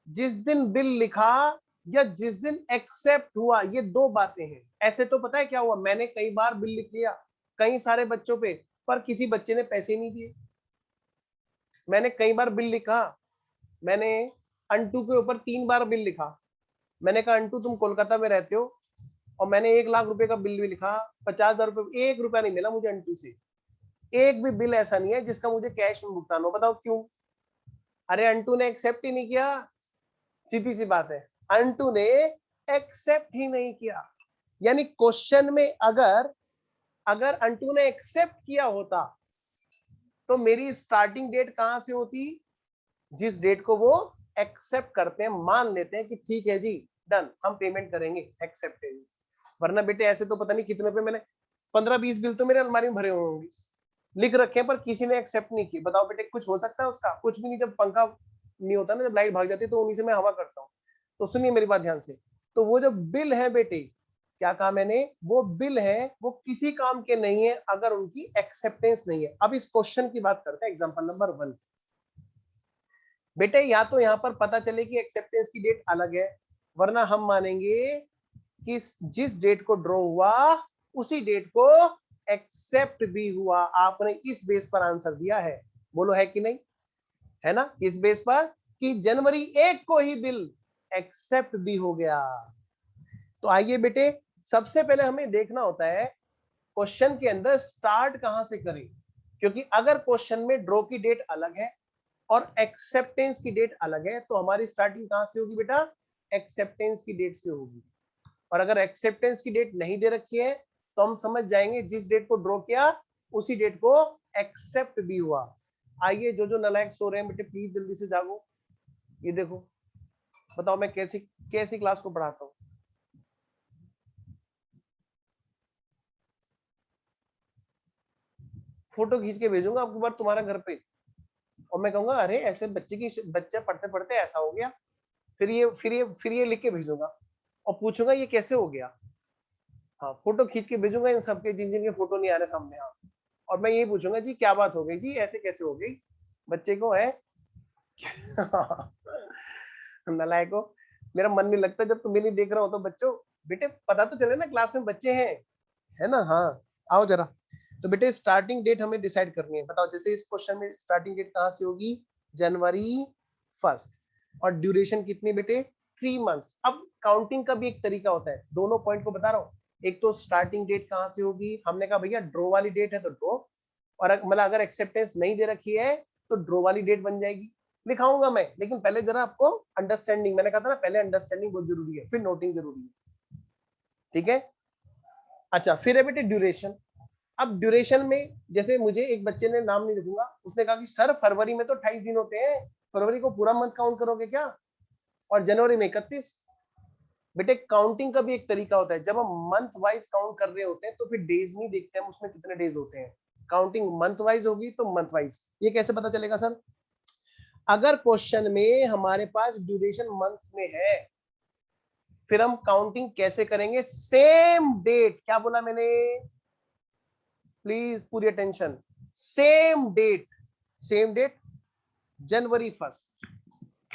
जिस दिन बिल लिखा या जिस दिन एक्सेप्ट हुआ, ये दो बातें हैं। ऐसे तो पता है क्या हुआ, मैंने कई बार बिल लिख लिया कई सारे बच्चों पे, पर किसी बच्चे ने पैसे नहीं दिए। मैंने कई बार बिल लिखा, मैंने अंटू के ऊपर 3 बार बिल लिखा। मैंने कहा अंटू तुम कोलकाता में रहते हो, और मैंने 1 लाख रुपए का बिल भी लिखा, 50,000 रुपए, 1 रुपया नहीं मिला मुझे अंटू से। एक भी बिल ऐसा नहीं है जिसका मुझे कैश में भुगतान हो, बताओ क्यों। अरे अंटू ने एक्सेप्ट ही नहीं किया, सीधी सी बात है, अंटू ने एक्सेप्ट ही नहीं किया। यानी क्वेश्चन में अगर अगर अंटू ने एक्सेप्ट किया होता तो मेरी स्टार्टिंग डेट कहां से होती, जिस डेट को वो एक्सेप्ट करते हैं, मान लेते हैं कि ठीक है जी डन, हम पेमेंट करेंगे, एक्सेप्ट है। वरना बेटे ऐसे तो पता नहीं कितने पे, मैंने 15-20 बिल तो मेरे अलमारी में भरे हुए होंगे, लिख रखे हैं, पर किसी ने एक्सेप्ट नहीं किया। बताओ बेटे कुछ हो सकता है उसका, कुछ भी नहीं। जब पंखा नहीं होता ना, जब लाइट भाग जाती है, तो उन्हीं से मैं हवा करता हूँ। तो सुनिए मेरी बात ध्यान से, तो वो जो बिल है बेटे, क्या कहा मैंने, वो बिल है, वो किसी काम के नहीं है अगर उनकी एक्सेप्टेंस नहीं है। अब इस क्वेश्चन की बात करते हैं, एग्जांपल नंबर 1 बेटे, या तो यहाँ पर पता चले कि एक्सेप्टेंस की डेट अलग है, वरना हम मानेंगे कि जिस डेट को ड्रॉ हुआ उसी डेट को एक्सेप्ट भी हुआ। आपने इस बेस पर आंसर दिया है, बोलो है कि नहीं, है ना, इस बेस पर कि जनवरी 1 को ही बिल एक्सेप्ट भी हो गया। तो आइए बेटे, सबसे पहले हमें देखना होता है क्वेश्चन के अंदर स्टार्ट कहां से करें, क्योंकि अगर क्वेश्चन में ड्रॉ की डेट अलग है और एक्सेप्टेंस की डेट अलग है, तो हमारी स्टार्टिंग कहां से होगी बेटा, एक्सेप्टेंस की डेट से होगी। और अगर एक्सेप्टेंस की डेट नहीं दे रखी है, तो हम समझ जाएंगे जिस डेट को ड्रॉ किया उसी डेट को एक्सेप्ट भी हुआ। आइए, जो जो नालायक सो रहे हैं बेटे, प्लीज जल्दी से जागो। ये देखो, बताओ मैं कैसी कैसी क्लास को पढ़ाता हूँ। फोटो खींच के भेजूंगा आपको बार तुम्हारा घर पे, और मैं कहूंगा अरे ऐसे बच्चा पढ़ते पढ़ते ऐसा हो गया, फिर ये लिख के भेजूंगा और पूछूंगा ये कैसे हो गया। हाँ, फोटो खींच के भेजूंगा इन सबके, जिन जिन के फोटो नहीं आ रहे सामने। हाँ, और मैं यही पूछूंगा जी क्या बात हो गई जी, ऐसे कैसे हो गई, बच्चे को है नालायको, मेरा मन नहीं लगता जब तुम्हें नहीं देख रहा हो। तो बच्चों बेटे पता तो चले ना, क्लास में बच्चे हैं, है ना। हाँ आओ जरा, तो बेटे स्टार्टिंग डेट हमें डिसाइड करनी है। बताओ, जैसे इस क्वेश्चन में स्टार्टिंग डेट कहां से होगी, जनवरी 1, और ड्यूरेशन कितनी बेटे, 3 मंथ्स। अब काउंटिंग का भी एक तरीका होता है, दोनों पॉइंट को बता रहा हूँ। एक तो स्टार्टिंग डेट कहां से होगी, हमने कहा भैया ड्रॉ वाली डेट है तो ड्रॉ, और मतलब अगर एक्सेप्टेंस नहीं दे रखी है तो ड्रॉ वाली डेट बन जाएगी। दिखाऊंगा मैं, लेकिन पहले जरा आपको अंडरस्टैंडिंग, मैंने कहा था ना पहले अंडरस्टैंडिंग बहुत जरूरी है, फिर नोटिंग जरूरी है। ठीक है। अच्छा, फिर है बेटे ड्यूरेशन। अब ड्यूरेशन में जैसे मुझे एक बच्चे ने, नाम नहीं लिखूंगा, उसने कहा कि सर फरवरी में तो 28 दिन होते हैं, फरवरी को पूरा मंथ काउंट करोगे क्या, और जनवरी में 31। बेटे काउंटिंग का भी एक तरीका होता है, जब हम मंथ वाइज काउंट कर रहे होते हैं तो फिर डेज नहीं देखते हम उसमें कितने डेज होते हैं, काउंटिंग मंथ वाइज होगी तो मंथ वाइज। ये कैसे पता चलेगा सर? अगर क्वेश्चन में हमारे पास ड्यूरेशन मंथ्स में है, फिर हम काउंटिंग कैसे करेंगे? सेम डेट, क्या बोला मैंने, प्लीज पूरी attention, same date, same date जनवरी 1।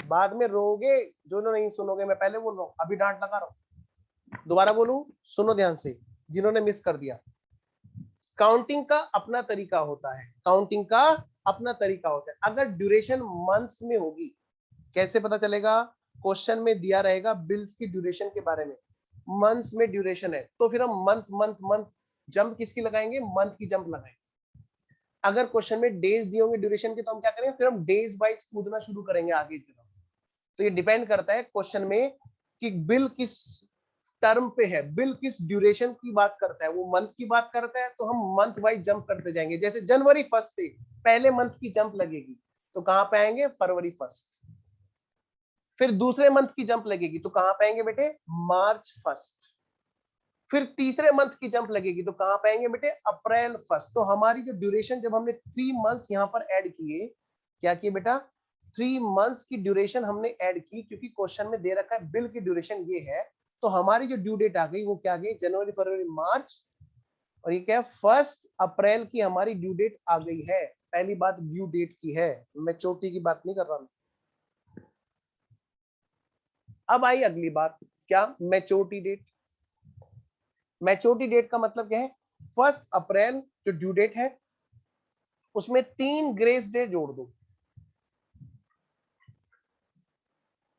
बाद में रोगे जो नहीं सुनोगे, मैं पहले बोल रहा हूं, अभी डांट लगा रहा हूं, दोबारा बोलूं, सुनो ध्यान से जिन्होंने मिस कर दिया। काउंटिंग का अपना तरीका होता है, काउंटिंग का अपना तरीका होता है। अगर ड्यूरेशन मंथ्स में होगी, कैसे पता चलेगा? क्वेश्चन में दिया रहेगा बिल्स की ड्यूरेशन के बारे में, मंथ्स में ड्यूरेशन है तो फिर हम मंथ मंथ मंथ जंप किसकी लगाएंगे? मंथ की जंप लगाएंगे। अगर क्वेश्चन में डेज दिए होंगे ड्यूरेशन के तो हम क्या करेंगे? फिर हम डेज वाइज कूदना शुरू करेंगे आगे की तरफ। तो ये डिपेंड करता है क्वेश्चन में कि बिल किस टर्म पे है, बिल किस ड्यूरेशन की बात करता है, वो मंथ की बात करता है तो हम मंथ वाइज जंप करते जाएंगे। जैसे जनवरी 1 से पहले मंथ की जंप लगेगी तो कहां पे आएंगे? फरवरी 1। फिर दूसरे मंथ की जंप लगेगी तो कहां पे आएंगे बेटे? मार्च 1। फिर तीसरे मंथ की जंप लगेगी तो कहां पे आएंगे बेटे? अप्रैल 1। तो हमारी जो ड्यूरेशन, जब हमने 3 मंथ्स यहां पर ऐड किए, क्या किए बेटा? 3 मंथ्स की ड्यूरेशन हमने ऐड की, क्योंकि क्वेश्चन में दे रखा है बिल की ड्यूरेशन ये है, तो हमारी जो ड्यू डेट आ गई वो क्या आ गई? जनवरी, फरवरी, मार्च, और ये क्या है? 1 अप्रैल की हमारी ड्यू डेट आ गई है। पहली बात ड्यू डेट की है, मैं चोटी की बात नहीं कर रहा हूं। अब आई अगली बात, क्या? Maturity date. मैच्योरिटी डेट का मतलब क्या है? 1 अप्रैल जो ड्यू डेट है उसमें 3 ग्रेस डे जोड़ दो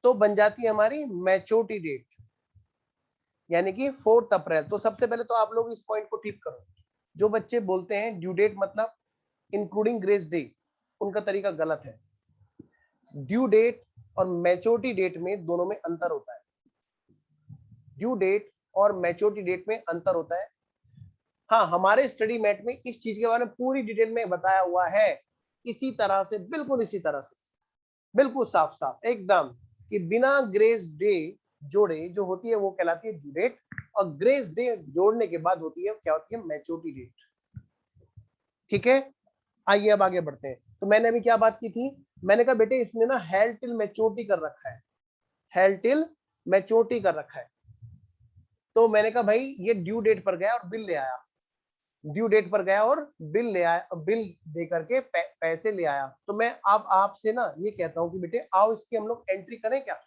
तो बन जाती है हमारी मैच्योरिटी डेट, यानी कि 4 अप्रैल। तो सबसे पहले तो आप लोग इस पॉइंट को ठीक करो, जो बच्चे बोलते हैं ड्यू डेट मतलब इंक्लूडिंग ग्रेस डे, उनका तरीका गलत है। ड्यू डेट और मैच्योरिटी डेट में दोनों में अंतर होता है। ड्यू डेट और मैच्योरिटी डेट में अंतर होता है। हाँ, हमारे स्टडी मैट में इस चीज के बारे में पूरी डिटेल में बताया हुआ है, इसी तरह से, बिल्कुल इसी तरह से, बिल्कुल साफ साफ एकदम, कि बिना ग्रेस डे जोड़े जो होती है वो कहलाती है ड्यू डेट, और ग्रेस डे जोड़ने के बाद होती है, क्या होती है? Maturity date. ठीक है, आइए अब आगे बढ़ते हैं। तो मैंने अभी क्या बात की थी? मैंने कहा बेटे इसने ना हेल्ड टिल मैच्योरिटी कर रखा है, हेल्ड टिल मैच्योरिटी कर रखा है। तो मैंने कहा भाई ये ड्यू डेट पर गया और बिल ले आया, ड्यू डेट पर गया और बिल ले आया, बिल दे करके पैसे ले आया। तो मैं अब आपसे ना ये कहता हूं कि बेटे आओ इसकी हम लोग एंट्री करें क्या?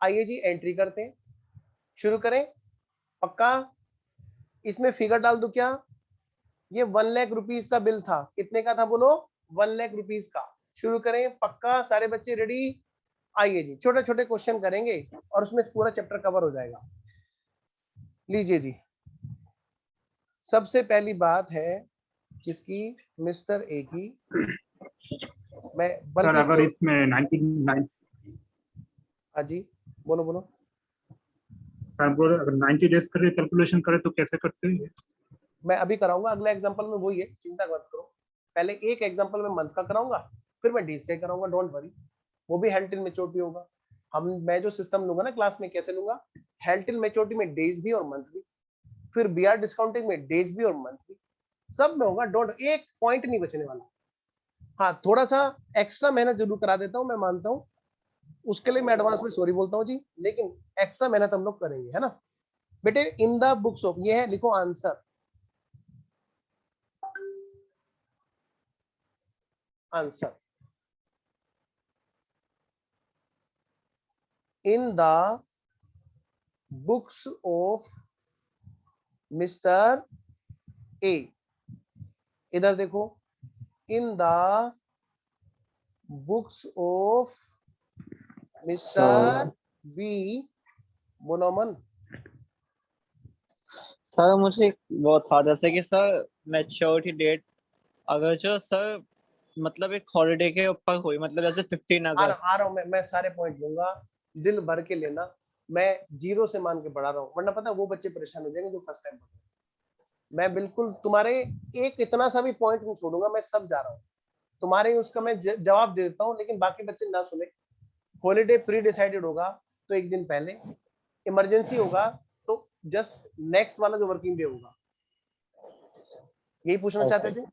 आइए जी एंट्री करते हैं, शुरू करें। पक्का इसमें फिगर डाल दूं क्या? ये 1 लाख रुपीस का बिल था, कितने का था बोलो? 1 लाख रुपीस का। शुरू करें, पक्का सारे बच्चे रेडी? आइए जी, छोटे छोटे क्वेश्चन करेंगे और उसमें पूरा चैप्टर कवर हो जाएगा। लीजिए जी, सबसे पहली बात है किसकी? मिस्टर ए की। मैं सर अगर बल्कि इसमें 99 हाँ जी, बोलो बोलो। सर बोल अगर 90 डेज करे कैलकुलेशन करे तो कैसे करते हैं? मैं अभी कराऊंगा, अगला एग्जांपल में वही है, चिंता मत करो। पहले एक एग्जांपल में मंथ का कराऊंगा, फिर मैं डेज का कराऊंगा, डोंट वरी। वो भी हेल्ड टिल मैच्योरिटी होगा। मैं जो सिस्टम लूंगा ना क्लास में, कैसे लूंगा? हेल्ड टिल मैच्योरिटी में डेज भी और मंथ भी, फिर बीआर डिस्काउंटिंग में डेज भी और मंथ भी, सब में होगा, डोंट, एक पॉइंट नहीं बचने वाला। हाँ, थोड़ा सा एक्स्ट्रा मेहनत जरूर करा देता हूँ, मैं मानता हूँ, उसके लिए मैं एडवांस में सॉरी बोलता हूँ जी, लेकिन एक्स्ट्रा मेहनत हम लोग करेंगे, है ना बेटे? इन द बुक्स ऑफ, ये है, लिखो answer, answer in the books of mister A, इधर देखो, in the books of mister B, मोनोमन। सर मुझे वो था जैसे कि सर मैच्योरिटी डेट अगर जो सर मतलब एक हॉलिडे के ऊपर हुई, मतलब जैसे 15 आ अगस्त। रहा हूं मैं सारे पॉइंट लूंगा, दिल भर के लेना, मैं 0 से मान के पढ़ा रहा हूँ, वरना पता है वो बच्चे परेशान हो जाएंगे जो फर्स्ट टाइम पढ़ रहे हैं। मैं बिल्कुल तुम्हारे एक इतना सा भी पॉइंट नहीं छोड़ूंगा, मैं सब जा रहा हूँ तुम्हारे, उसका मैं जवाब दे देता हूँ, लेकिन बाकी बच्चे ना सुने। हॉलीडे प्री डिसाइडेड होगा तो एक दिन पहले, इमरजेंसी होगा तो जस्ट नेक्स्ट वाला जो वर्किंग डे होगा। यही पूछना चाहते थे?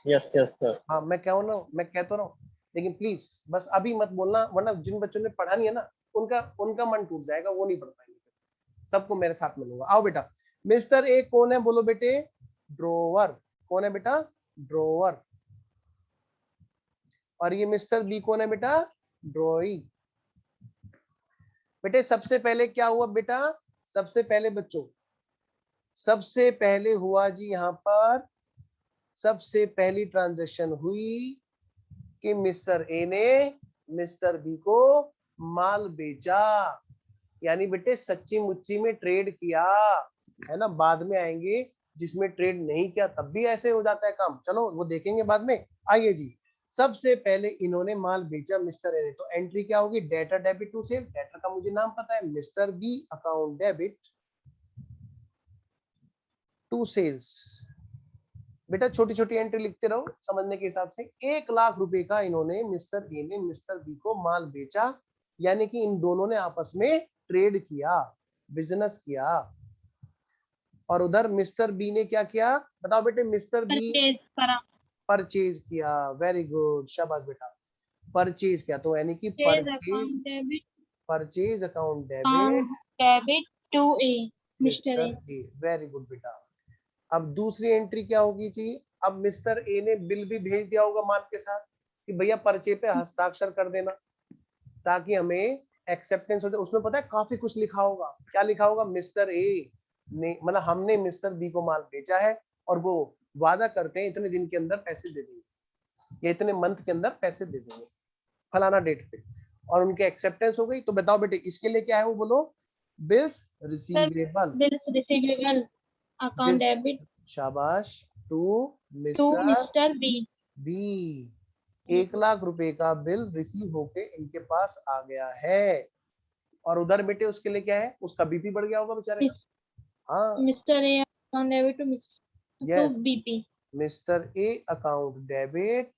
Yes yes sir. हाँ, मैं क्या हूँ ना, मैं कह तो रहा हूँ, लेकिन प्लीज बस अभी मत बोलना, वरना जिन बच्चों ने पढ़ा नहीं है ना, उनका उनका मन टूट जाएगा, वो नहीं पढ़ पाएंगे। सबको मेरे साथ मिलूंगा। आओ बेटा, मिस्टर ए कौन है बोलो बेटे? ड्रोवर। कौन है बेटा? ड्रोवर। और ये मिस्टर बी कौन है बेटा? ड्रॉई। बेटे सबसे पहले क्या हुआ बेटा? सबसे पहले बच्चों, सबसे पहले हुआ जी यहाँ पर, सबसे पहली ट्रांजैक्शन हुई कि मिस्टर ए ने मिस्टर बी को माल बेचा, यानी बेटे सच्ची मुच्ची में ट्रेड किया है ना। बाद में आएंगे जिसमें ट्रेड नहीं किया तब भी ऐसे हो जाता है काम, चलो वो देखेंगे बाद में। आइए जी, सबसे पहले इन्होंने माल बेचा मिस्टर ए ने, तो एंट्री क्या होगी? Debtor debit to sale. Debtor का मुझे नाम पता है, mister B account debit to sales. बेटा छोटी छोटी एंट्री लिखते रहो समझने के हिसाब से। 1 लाख रुपए का इन्होंने, मिस्टर ए ने मिस्टर बी को माल बेचा, यानी कि इन दोनों ने आपस में ट्रेड किया, बिजनेस किया। और उधर मिस्टर बी ने क्या किया? बताओ बेटे। मिस्टर बी परचेज करा। परचेज किया। वेरी गुड, शाबाश बेटा, परचेज किया। तो यानी कि purchase, account debit purchase account debit debit to A mister mister A. A. Very good बेटा। अब दूसरी एंट्री क्या होगी जी? अब मिस्टर ए ने बिल भी भेज दिया होगा माल के साथ कि भैया पर्चे पे हस्ताक्षर कर देना, ताकि हमें एक्सेप्टेंस हो जाए। उसमें पता है काफी कुछ लिखा होगा। क्या लिखा होगा? मिस्टर ए ने, मतलब हमने मिस्टर बी को माल बेचा है और वो वादा करते हैं इतने दिन के अंदर पैसे दे देंगे, या इतने मंथ के अंदर पैसे दे देंगे फलाना डेट पे, और उनके एक्सेप्टेंस हो गई। तो बताओ बेटे इसके लिए क्या है वो बोलो? Bills receivable. Bills receivable account debit शाबाश। To to mister mister B. B. 1 lakh रुपए का बिल रिसीव होके इनके पास आ गया है। और उधर बेटे उसके लिए क्या है? उसका बीपी बढ़ गया होगा बेचारे का। हाँ, mister A account debit to yes, BP mister A account debit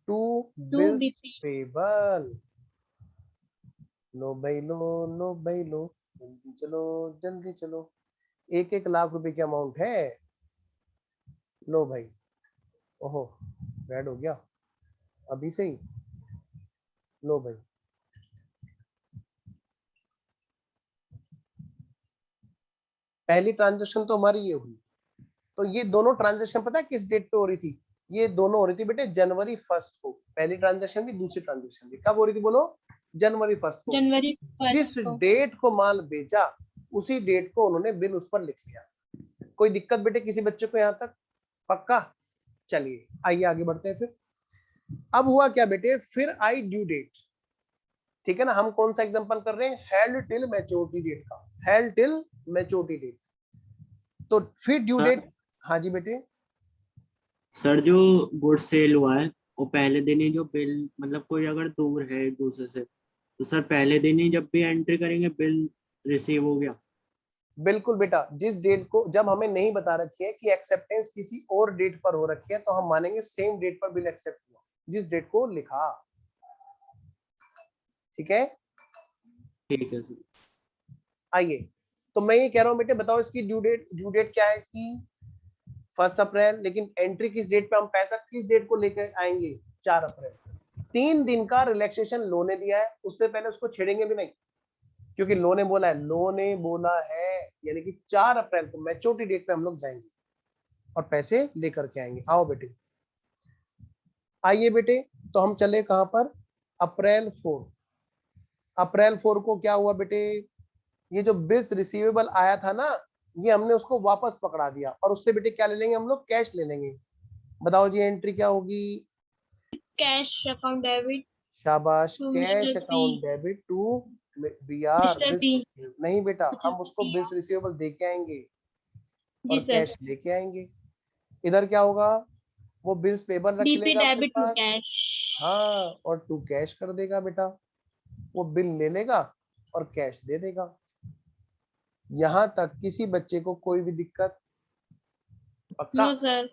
to to bills BP. Payable. लो भाई लो, लो भाई लो, जल्दी चलो जल्दी चलो। 1-1 लाख रुपए की अमाउंट है। लो भाई, ओहो रेड हो गया अभी से ही। लो भाई, पहली ट्रांजेक्शन तो हमारी ये हुई। तो ये दोनों ट्रांजेक्शन पता है किस डेट पे हो रही थी? ये दोनों हो रही थी बेटे जनवरी 1 को। पहली ट्रांजेक्शन भी, दूसरी ट्रांजेक्शन भी कब हो रही थी बोलो? जनवरी 1 को। जनवरी जिस 1 को। डेट को माल बेचा उसी डेट को उन्होंने बिल उस पर लिख लिया। कोई दिक्कत बेटे किसी बच्चे को यहाँ तक? पक्का? चलिए आइए आगे बढ़ते हैं फिर। अब हुआ क्या बेटे? फिर आई ड्यू डेट। ठीक है ना, हम कौन सा एग्जांपल कर रहे हैं? हेल्ड टिल मैच्योरिटी डेट का, हेल्ड टिल मैच्योरिटी डेट। तो फिर ड्यू सर डेट। हाँ जी बेटे। सर जो गुड सेल हुआ है वो पहले दिन ही जो बिल, मतलब कोई अगर दूर है एक दूसरे से, तो सर पहले दिन ही जब भी एंट्री करेंगे बिल रिसीव हो गया। बिल्कुल बेटा, जिस डेट को, जब हमें नहीं बता रखी है कि एक्सेप्टेंस किसी और डेट पर हो रखी है, तो हम मानेंगे सेम डेट पर बिल एक्सेप्ट हुआ जिस डेट को लिखा। ठीक है, ठीक है सर। आइए। तो मैं ये कह रहा हूं बेटे, बताओ इसकी ड्यू डेट, ड्यू डेट क्या है इसकी? 1 अप्रैल। लेकिन एंट्री किस डेट पे, हम पैसा किस डेट को लेकर आएंगे? 4 अप्रैल। 3 दिन का रिलैक्सेशन लो ने दिया है, उससे पहले उसको छेड़ेंगे भी नहीं, क्योंकि लो ने बोला है, लो ने बोला है, यानी कि 4 अप्रैल को मैच्योरिटी डेट पे हम लोग जाएंगे और पैसे लेकर के आएंगे। आओ बेटे, आइए बेटे। तो हम चले कहां पर? अप्रैल 4। अप्रैल 4 को क्या हुआ बेटे? ये जो बिल्स रिसीवेबल आया था ना, ये हमने उसको वापस पकड़ा दिया, और उससे बेटे क्या ले लेंगे हम लोग? कैश ले लेंगे। बताओ जी एंट्री क्या होगी? कैश अकाउंट डेबिट शाबाश, to cash mister account B. Debit to B R mister bills B. Receivable. नहीं बेटा, अच्छा हम उसको बिल्स रिसीवेबल दे के आएंगे जी और सर। कैश लेके आएंगे। इधर क्या होगा? वो बिल्स पेबल रख बीपी लेगा अपने डेबिट टू पास। कैश। हाँ, और टू कैश कर देगा बेटा। वो बिल ले लेगा और कैश दे देगा। यहां तक किसी बच्चे को कोई भी दिक्कत? पक्का? No sir.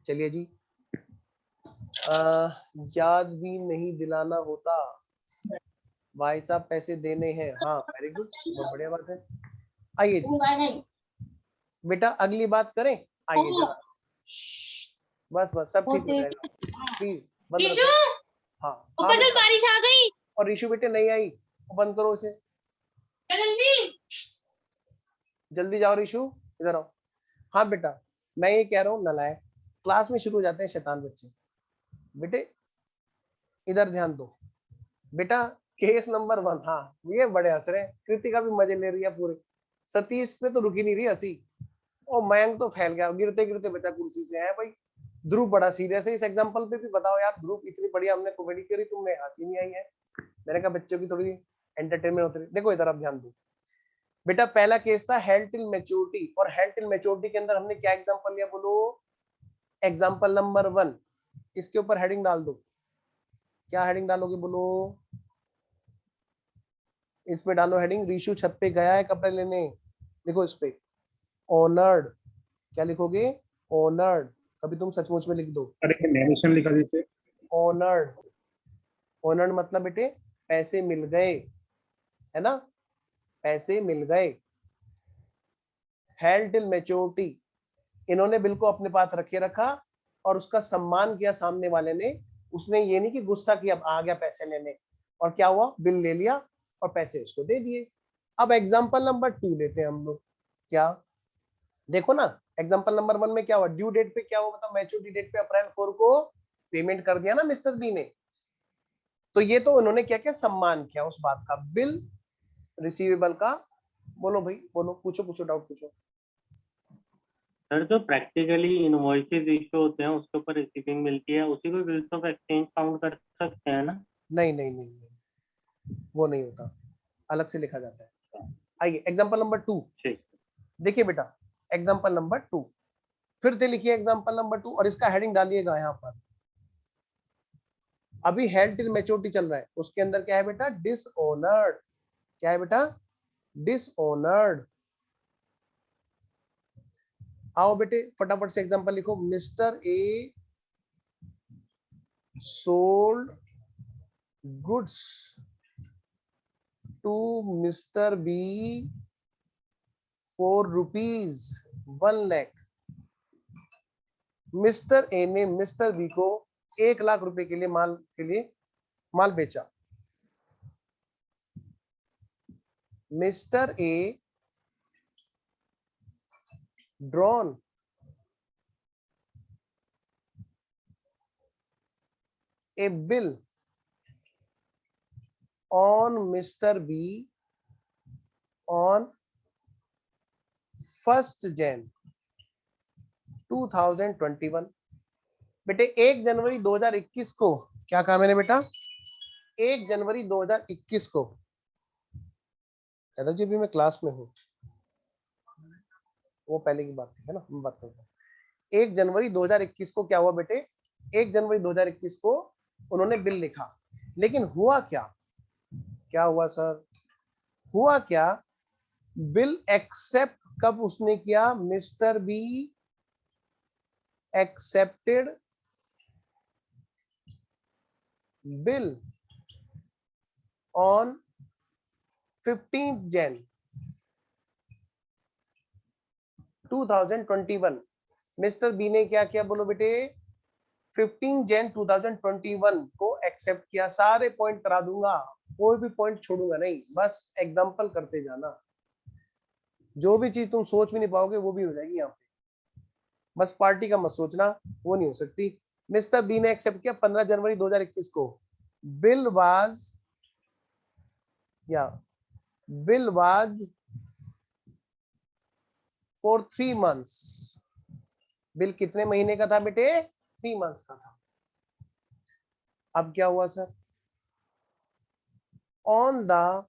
चलिए जी, याद भी नहीं दिलाना होता, भाई साहब पैसे देने हैं। हाँ वेरी गुड, बहुत बढ़िया बात है। आइए जी बेटा अगली बात करें, आइए जरा। बस बस सब ठीक हो जाएगा, प्लीज बंद ऋषु, रखो। हाँ हाँ ऊपर बेटा। बारिश आ गई। और ऋषु बेटे नहीं आई, बंद करो इसे, जल्दी। जल्दी जाओ ऋषु, इधर आओ। हाँ बेटा मैं ये कह रहा हूँ, नलायक क्लास में शुरू हो जाते हैं शैतान बच्चे। बेटे इधर ध्यान दो बेटा, केस नंबर 1। हाँ ये बड़े हंस रहे हैं, कृतिका भी मजे ले रही है पूरे, सतीश पे तो रुकी नहीं रही हंसी, और मयंक तो फैल गया, गिरते गिरते बचा कुर्सी से। है भाई ध्रुव बड़ा सीरियस है इस एग्जांपल पे भी। बताओ यार ध्रुव, इतनी बढ़िया हमने कॉमेडी करी, तुमने हंसी नहीं आई है। मैंने कहा बच्चों की थोड़ी एंटरटेनमेंट होती है। देखो इधर आप ध्यान दो बेटा, पहला केस था हेल्थ टिल मैच्योरिटी, और हेल्थ टिल मैच्योरिटी के अंदर हमने क्या एग्जांपल लिया बोलो? Example number 1। इसके ऊपर हेडिंग डाल दो, क्या हेडिंग डालोगे बोलो? इस पे डालो हेडिंग, रीशु छत पे गया है कपड़े लेने। देखो इस पे ऑनर्ड, क्या लिखोगे? ऑनर्ड। कभी तुम सचमुच में लिख दो अरे नरेशन लिखा दीजिए। ऑनर्ड। ऑनर्ड मतलब बेटे पैसे मिल गए, है ना, पैसे मिल गए। हेल्ड टिल मैच्योरिटी, इन्होंने बिल को अपने पास रखे रखा और उसका सम्मान किया सामने वाले ने। उसने ये नहीं कि गुस्सा किया, अब आ गया पैसे लेने, और क्या हुआ, बिल ले लिया और पैसे उसको दे दिए। अब एग्जांपल नंबर 2 लेते हैं हम लोग। क्या देखो ना, एग्जांपल नंबर 1 में क्या हुआ, ड्यू डेट पे क्या हुआ, मतलब मैच्योरिटी डेट पे अप्रैल 4 को पेमेंट कर दिया ना मिस्टर बी ने। तो ये तो उन्होंने क्या क्या सम्मान किया उस बात का, बिल रिसीवेबल का। बोलो भाई बोलो, पूछो पूछो, डाउट पूछो। सर जो प्रैक्टिकली इनवॉइसेस इशू होते हैं उसके ऊपर रिसीविंग मिलती है, उसी को बिल्स ऑफ एक्सचेंज काउंट कर सकते हैं ना? नहीं नहीं नहीं, नहीं वो नहीं होता, अलग से लिखा जाता है। आइए एग्जांपल नंबर 2 ठीक। देखिए बेटा, एग्जांपल नंबर 2 फिर से लिखिए एग्जांपल नंबर 2, और इसका हेडिंग डालिएगा यहाँ पर। अभी हेल्थ टिल मैच्योरिटी चल रहा है, उसके अंदर क्या है बेटा, डिसऑनर्ड। क्या है बेटा? डिसऑनर्ड। आओ बेटे फटाफट से एग्जांपल लिखो। Mister A sold goods to mister B for ₹1 lakh. Mister A ने मिस्टर बी को 1 लाख रुपए के लिए माल बेचा। Mister A drawn a bill on Mr. B on 1st Jan 2021। बेटे 1 जनवरी 2021 को क्या कहा मैंने बेटा? 1 जनवरी 2021 को, यादव जी भी मैं क्लास में हूँ, वो पहले की बात थी, है ना, मैं बात करता हूँ। 1 जनवरी 2021 को क्या हुआ बेटे? 1 जनवरी 2021 को उन्होंने बिल लिखा, लेकिन हुआ क्या? क्या हुआ सर? हुआ क्या, बिल एक्सेप्ट कब उसने किया? Mister B accepted bill on 15th Jan 2021। Mister B ने क्या किया बोलो बेटे? 15 Jan 2021 को एक्सेप्ट किया। सारे पॉइंट करा दूंगा, कोई भी पॉइंट छोड़ूंगा नहीं, बस एग्जांपल करते जाना। जो भी चीज तुम सोच भी नहीं पाओगे वो भी हो जाएगी यहाँ पे, बस पार्टी का मत सोचना, वो नहीं हो सकती। मिस्टर बी ने एक्सेप्ट किया 15 जनवरी 2021 को। Bill was for 3 months। Bill कितने महीने का था बेटे? 3 months का था। अब क्या हुआ sir? On the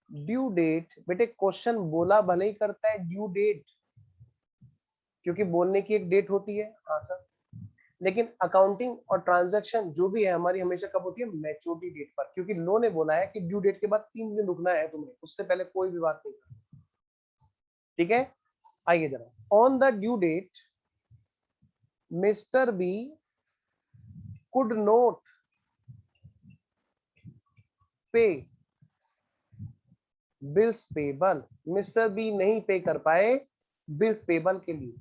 due date, बेटे क्वेश्चन बोला भले ही करता है ड्यू डेट, क्योंकि बोलने की एक डेट होती है। हाँ सर, लेकिन अकाउंटिंग और ट्रांजैक्शन जो भी है हमारी हमेशा कब होती है, मैच्योरिटी डेट पर, क्योंकि लो ने बोला है कि ड्यू डेट के बाद 3 दिन रुकना है तुम्हें, उससे पहले कोई भी बात नहीं करनी। ठीक है, आइए जरा, on the due date mister B could not pay bills payable, mister B नहीं पे कर पाए बिल्स पेबल के लिए।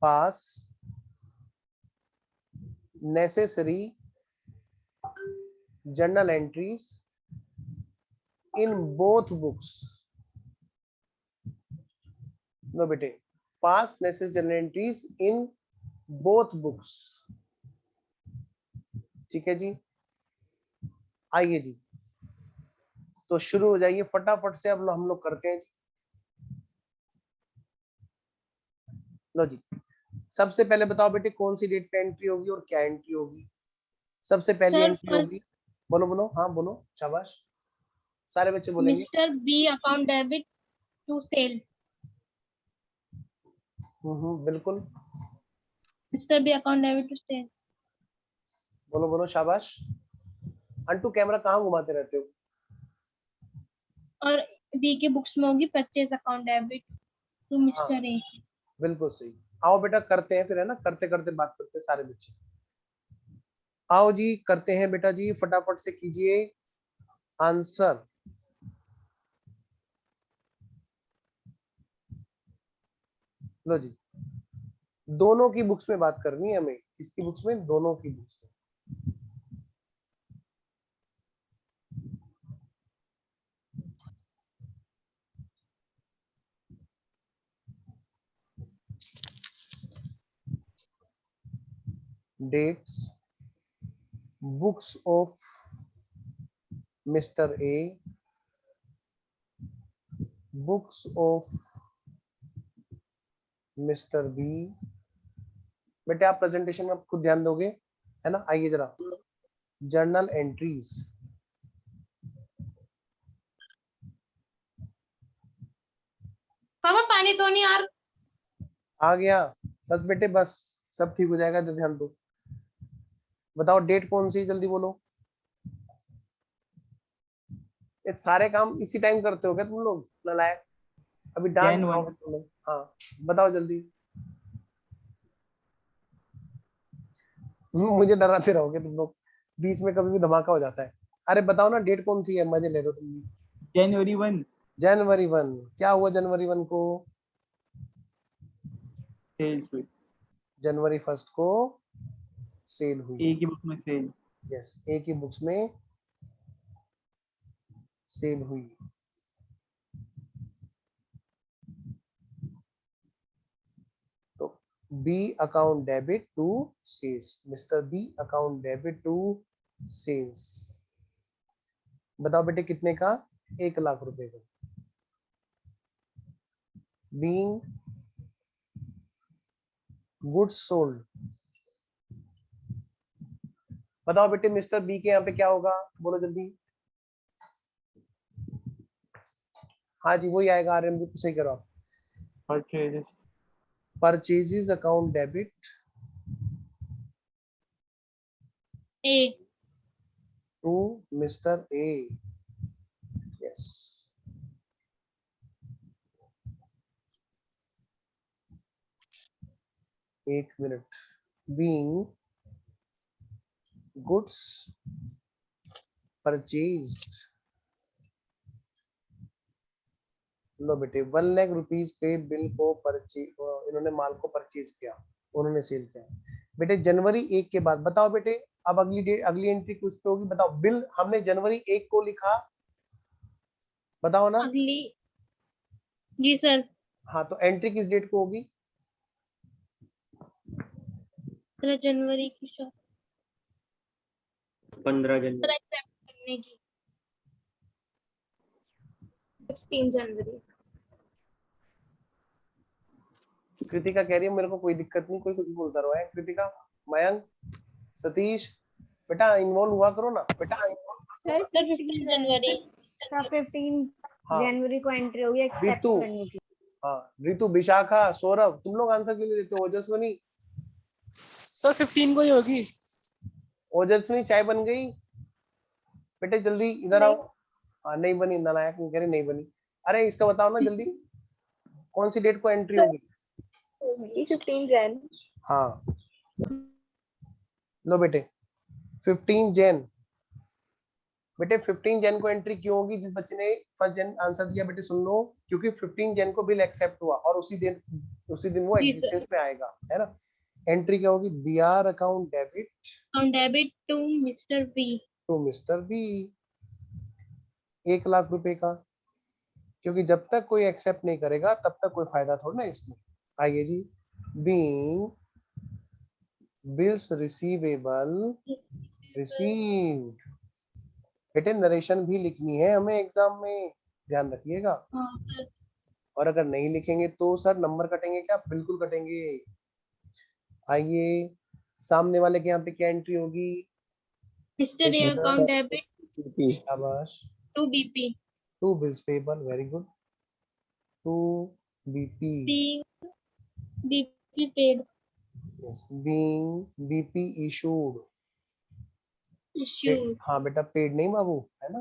Pass necessary journal entries in both books। No बेटे, pass necessary journal entries in both books। ठीक है जी, आइए जी, तो शुरू हो जाइए फटाफट से, अब हम लोग करते हैं जी। लो जी, सबसे पहले बताओ बेटे कौन सी डेट पे एंट्री होगी और क्या एंट्री होगी। सबसे पहली Sir, एंट्री होगी, बोलो बोलो, हाँ बोलो, शाबाश, सारे बच्चे बोलेंगे। Mr. B account debit to sale. बिल्कुल, Mr. B account debit to sale. बोलो बोलो, शाबाश। अंटू कैमरा कहाँ घुमाते रहते हो? और B के बुक्स में होगी purchase account debit to mister A. बिल्कुल सही। आओ बेटा करते हैं फिर, है ना, करते करते बात करते हैं सारे बच्चे। आओ जी करते हैं बेटा जी, फटाफट से कीजिए आंसर। लो जी, दोनों की बुक्स में बात करनी है हमें, किसकी बुक्स में? दोनों की बुक्स में। Dates books of mister A, books of mister B. बेटे आप प्रेजेंटेशन में खुद ध्यान दोगे, है ना। आइए जरा, जर्नल एंट्रीज, पापा पानी तो नहीं यार। आ गया, बस बेटे बस, सब ठीक हो जाएगा, तो ध्यान दो। बताओ डेट कौन सी, जल्दी बोलो। ये सारे काम इसी टाइम करते हो क्या तुम लोग, नालायक? अभी डांट खाओगे तुम लोग। हाँ बताओ जल्दी, मुझे डराते रहोगे तुम लोग, बीच में कभी भी धमाका हो जाता है। अरे बताओ ना डेट कौन सी है, मजे ले रहे हो तुम भी। जनवरी 1 जनवरी 1, क्या हुआ जनवरी 1 को? सेल्स हुई, जनवरी 1 को सेल हुई। एक ही बुक में सेल। यस, एक ही बुक्स में सेल हुई। तो B account debit to sales, mister B account debit to sales. बताओ बेटे कितने का? 1,00,000 रुपए का। Being goods sold. बताओ बेटे मिस्टर बी के यहाँ पे क्या होगा, बोलो जल्दी। हाँ जी वही आएगा, आर्यन बिल्कुल सही करो आप। Purchases purchases account debit A to mister A. Yes, एक मिनट। बीइंग गुड्स परचेज्ड, लो बेटे 1,00,000 रुपीज पे बिल को परचेज, इन्होंने माल को परचेज किया, उन्होंने सेल किया। बेटे जनवरी 1 के बाद बताओ बेटे, अब अगली डेट, अगली एंट्री कुछ पे होगी। बताओ बिल हमने जनवरी 1 को लिखा, बताओ ना। अगली। जी सर। हाँ तो एंट्री किस डेट को होगी? 15 जनवरी की शॉप 15 जनवरी। एक्सेप्ट करने की 15 जनवरी। कृतिका कह रही है मेरे को कोई दिक्कत नहीं, कोई कुछ बोलता रहो है। कृतिका, मयंक, सतीश, बेटा इन्वॉल्व हुआ करो ना बेटा। सर 15 जनवरी। 15 हाँ जनवरी को एंट्री होगी एक्सेप्ट बीतू, करने की। हाँ, रितु, विशाखा, सौरभ, तुम लोग आंसर क्यों नहीं देते हो? ओजस्विनी, सर 15 को ही होगी। ओजस्विनी चाय बन गई? बेटे जल्दी इधर आओ। हाँ नहीं बनी, नालायक कह रही नहीं बनी। अरे इसका बताओ ना जल्दी, कौन सी डेट को एंट्री होगी? 15 जैन। हाँ लो बेटे 15 जैन। बेटे 15 जैन को एंट्री क्यों होगी? जिस बच्चे ने फर्स्ट जैन आंसर दिया बेटे सुन लो, क्योंकि 15 जैन को बिल एक्सेप्ट हुआ और उसी दिन वो जी, सर। एग्जिस्टेंस में आएगा, है ना। एंट्री क्या होगी? BR account debit debit to mister B. To mister B, 1 lakh रुपए का, क्योंकि जब तक कोई एक्सेप्ट नहीं करेगा तब तक कोई फायदा थोड़ा ना इसमें। आइए जी, बीइंग बिल्स रिसीवेबल रिसीव्ड। बेटे नरेशन भी लिखनी है हमें एग्जाम में, ध्यान रखिएगा। हाँ सर। और अगर नहीं लिखेंगे तो सर नंबर कटेंगे क्या? बिल्कुल कटेंगे। आइए सामने वाले के यहाँ पे क्या एंट्री होगी? मिस्टर ए अकाउंट डेबिट शाबाश, to BP. To bills payable, very good, to BP, BP paid yes, being BP issued. Issued. हाँ बेटा पेड नहीं बाबू, है ना,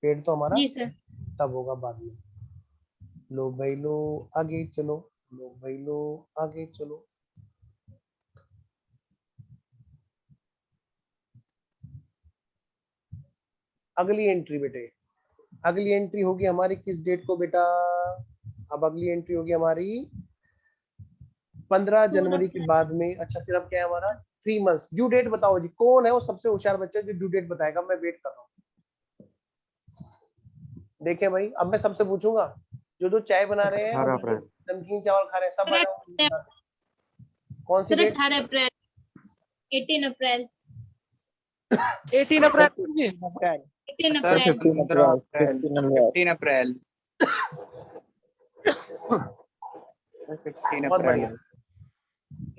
पेड तो हमारा जी सर। तब होगा बाद में। लो भाई लो आगे चलो, लो भाई लो आगे चलो। अगली एंट्री बेटे, अगली एंट्री होगी हमारी किस डेट को बेटा? अब अगली एंट्री होगी हमारी 15 जनवरी के बाद में। अच्छा फिर अब क्या है हमारा? 3 मंथ्स। ड्यू डेट बताओ जी, कौन है वो सबसे होशियार बच्चा जो ड्यू डेट बताएगा? मैं वेट कर रहा हूँ। देखिए भाई अब मैं सबसे पूछूंगा, जो चाय बना रहे हैं और जो नमकीन चावल खा रहे हैं सब आ जाओ। कौन सी सर डेट? 18 अप्रैल 18 अप्रैल 18 अप्रैल जी। 18 सर अप्रैल 15 अप्रैल 15 बहुत बढ़िया,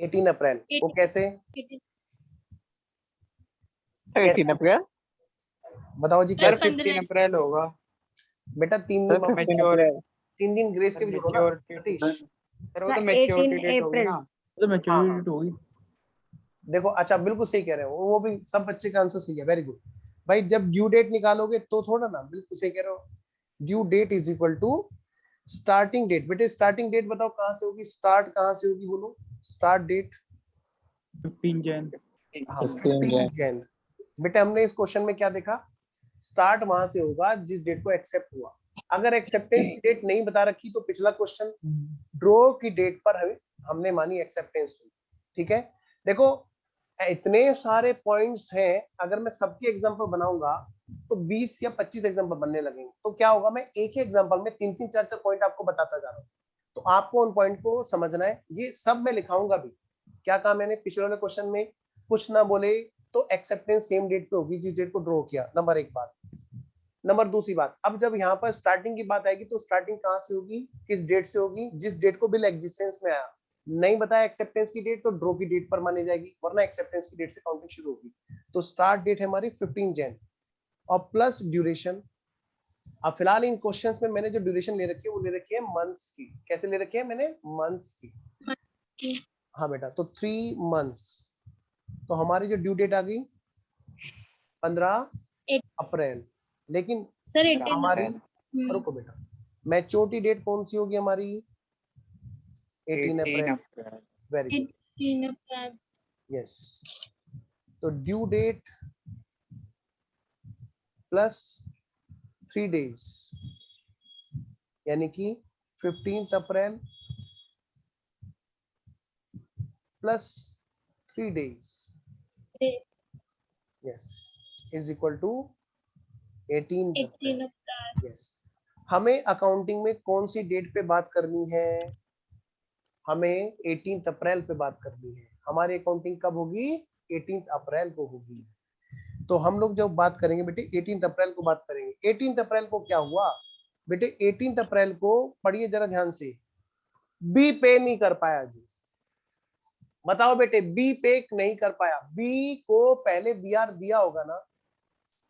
18 अप्रैल। वो कैसे? 18 अप्रैल बताओ जी सर कैसे? 15 अप्रैल होगा बेटा 3 दिन मैच्योर 3 दिन ग्रेस के भी जोड़ो ना मैच्योरिटी। सतीश। सर वो तो मैच्योरिटी डेट होगी ना। तो मैच्योरिटी डेट होगी। देखो अच्छा बिल्कुल सही कह रहे हो, वो भी सब बच्चे का आंसर सही है, वेरी गुड भाई। जब ड्यू डेट निकालोगे तो थोड़ा ना, बिल्कुल सही कह रहे हो। Due date is equal to starting date. बेटे स्टार्टिंग डेट बताओ कहां से होगी? स्टार्ट कहां से होगी बोलो? Start date 15 Jan. हाँ 15 जैन। बेटे हमने इस क्वेश्चन में क्या देखा? स्टार्ट वहां से होगा जिस डेट को एक्सेप्ट हुआ। अगर एक्सेप्टेंस की डेट नहीं बता रखी तो पिछला क्वेश्चन ड्रॉ की डेट पर हमने मानी एक्सेप्टेंस हुई। ठीक है, देखो इतने सारे पॉइंट्स हैं, अगर मैं सबके एग्जांपल बनाऊंगा तो 20 या 25 एग्जांपल बनने लगेंगे। तो क्या होगा, मैं एक ही एग्जांपल में 3-3 4-4 पॉइंट आपको बताता जा रहा हूँ, तो आपको उन पॉइंट को समझना है। ये सब मैं लिखाऊंगा भी। क्या कहा मैंने पिछले वाले क्वेश्चन में? कुछ ना बोले तो एक्सेप्टेंस सेम डेट पे होगी जिस डेट को ड्रॉ किया। नंबर 1 बात। नंबर दूसरी बात, अब जब यहाँ पर स्टार्टिंग की बात आएगी तो स्टार्टिंग कहाँ से होगी, किस डेट से होगी? जिस डेट को बिल एग्जिस्टेंस में आया। नहीं बताया एक्सेप्टेंस की डेट तो ड्रॉ की डेट पर मानी जाएगी, वरना एक्सेप्टेंस की डेट से काउंटिंग शुरू होगी। तो स्टार्ट डेट है हमारी 15 जैन और प्लस ड्यूरेशन। अब फिलहाल इन क्वेश्चंस में मैंने जो ड्यूरेशन ले रखी है वो ले रखी है मंथ्स की। कैसे ले रखी है मैंने? मंथ्स की। हाँ बेटा, तो 3 मंथ्स। तो हमारी जो ड्यू डेट आ गई 15 अप्रैल। लेकिन सर हमारी रुको बेटा, मैच्योरिटी डेट कौन सी होगी हमारी? 18 April. Very good, 18 April. Yes. तो ड्यू डेट प्लस 3 डेज, यानी कि 15 April plus 3 days, yes, is equal to 18 April. Yes. हमें अकाउंटिंग में कौन सी डेट पे बात करनी है? हमें 18 अप्रैल पे बात करनी है। हमारी अकाउंटिंग कब होगी? 18 अप्रैल को होगी। तो हम लोग जब बात करेंगे बेटे 18 अप्रैल को बात करेंगे। 18 अप्रैल को क्या हुआ बेटे? 18 अप्रैल को पढ़िए जरा ध्यान से, बी पे नहीं कर पाया जी। बताओ बेटे, बी पे नहीं कर पाया। बी को पहले बीआर दिया होगा ना?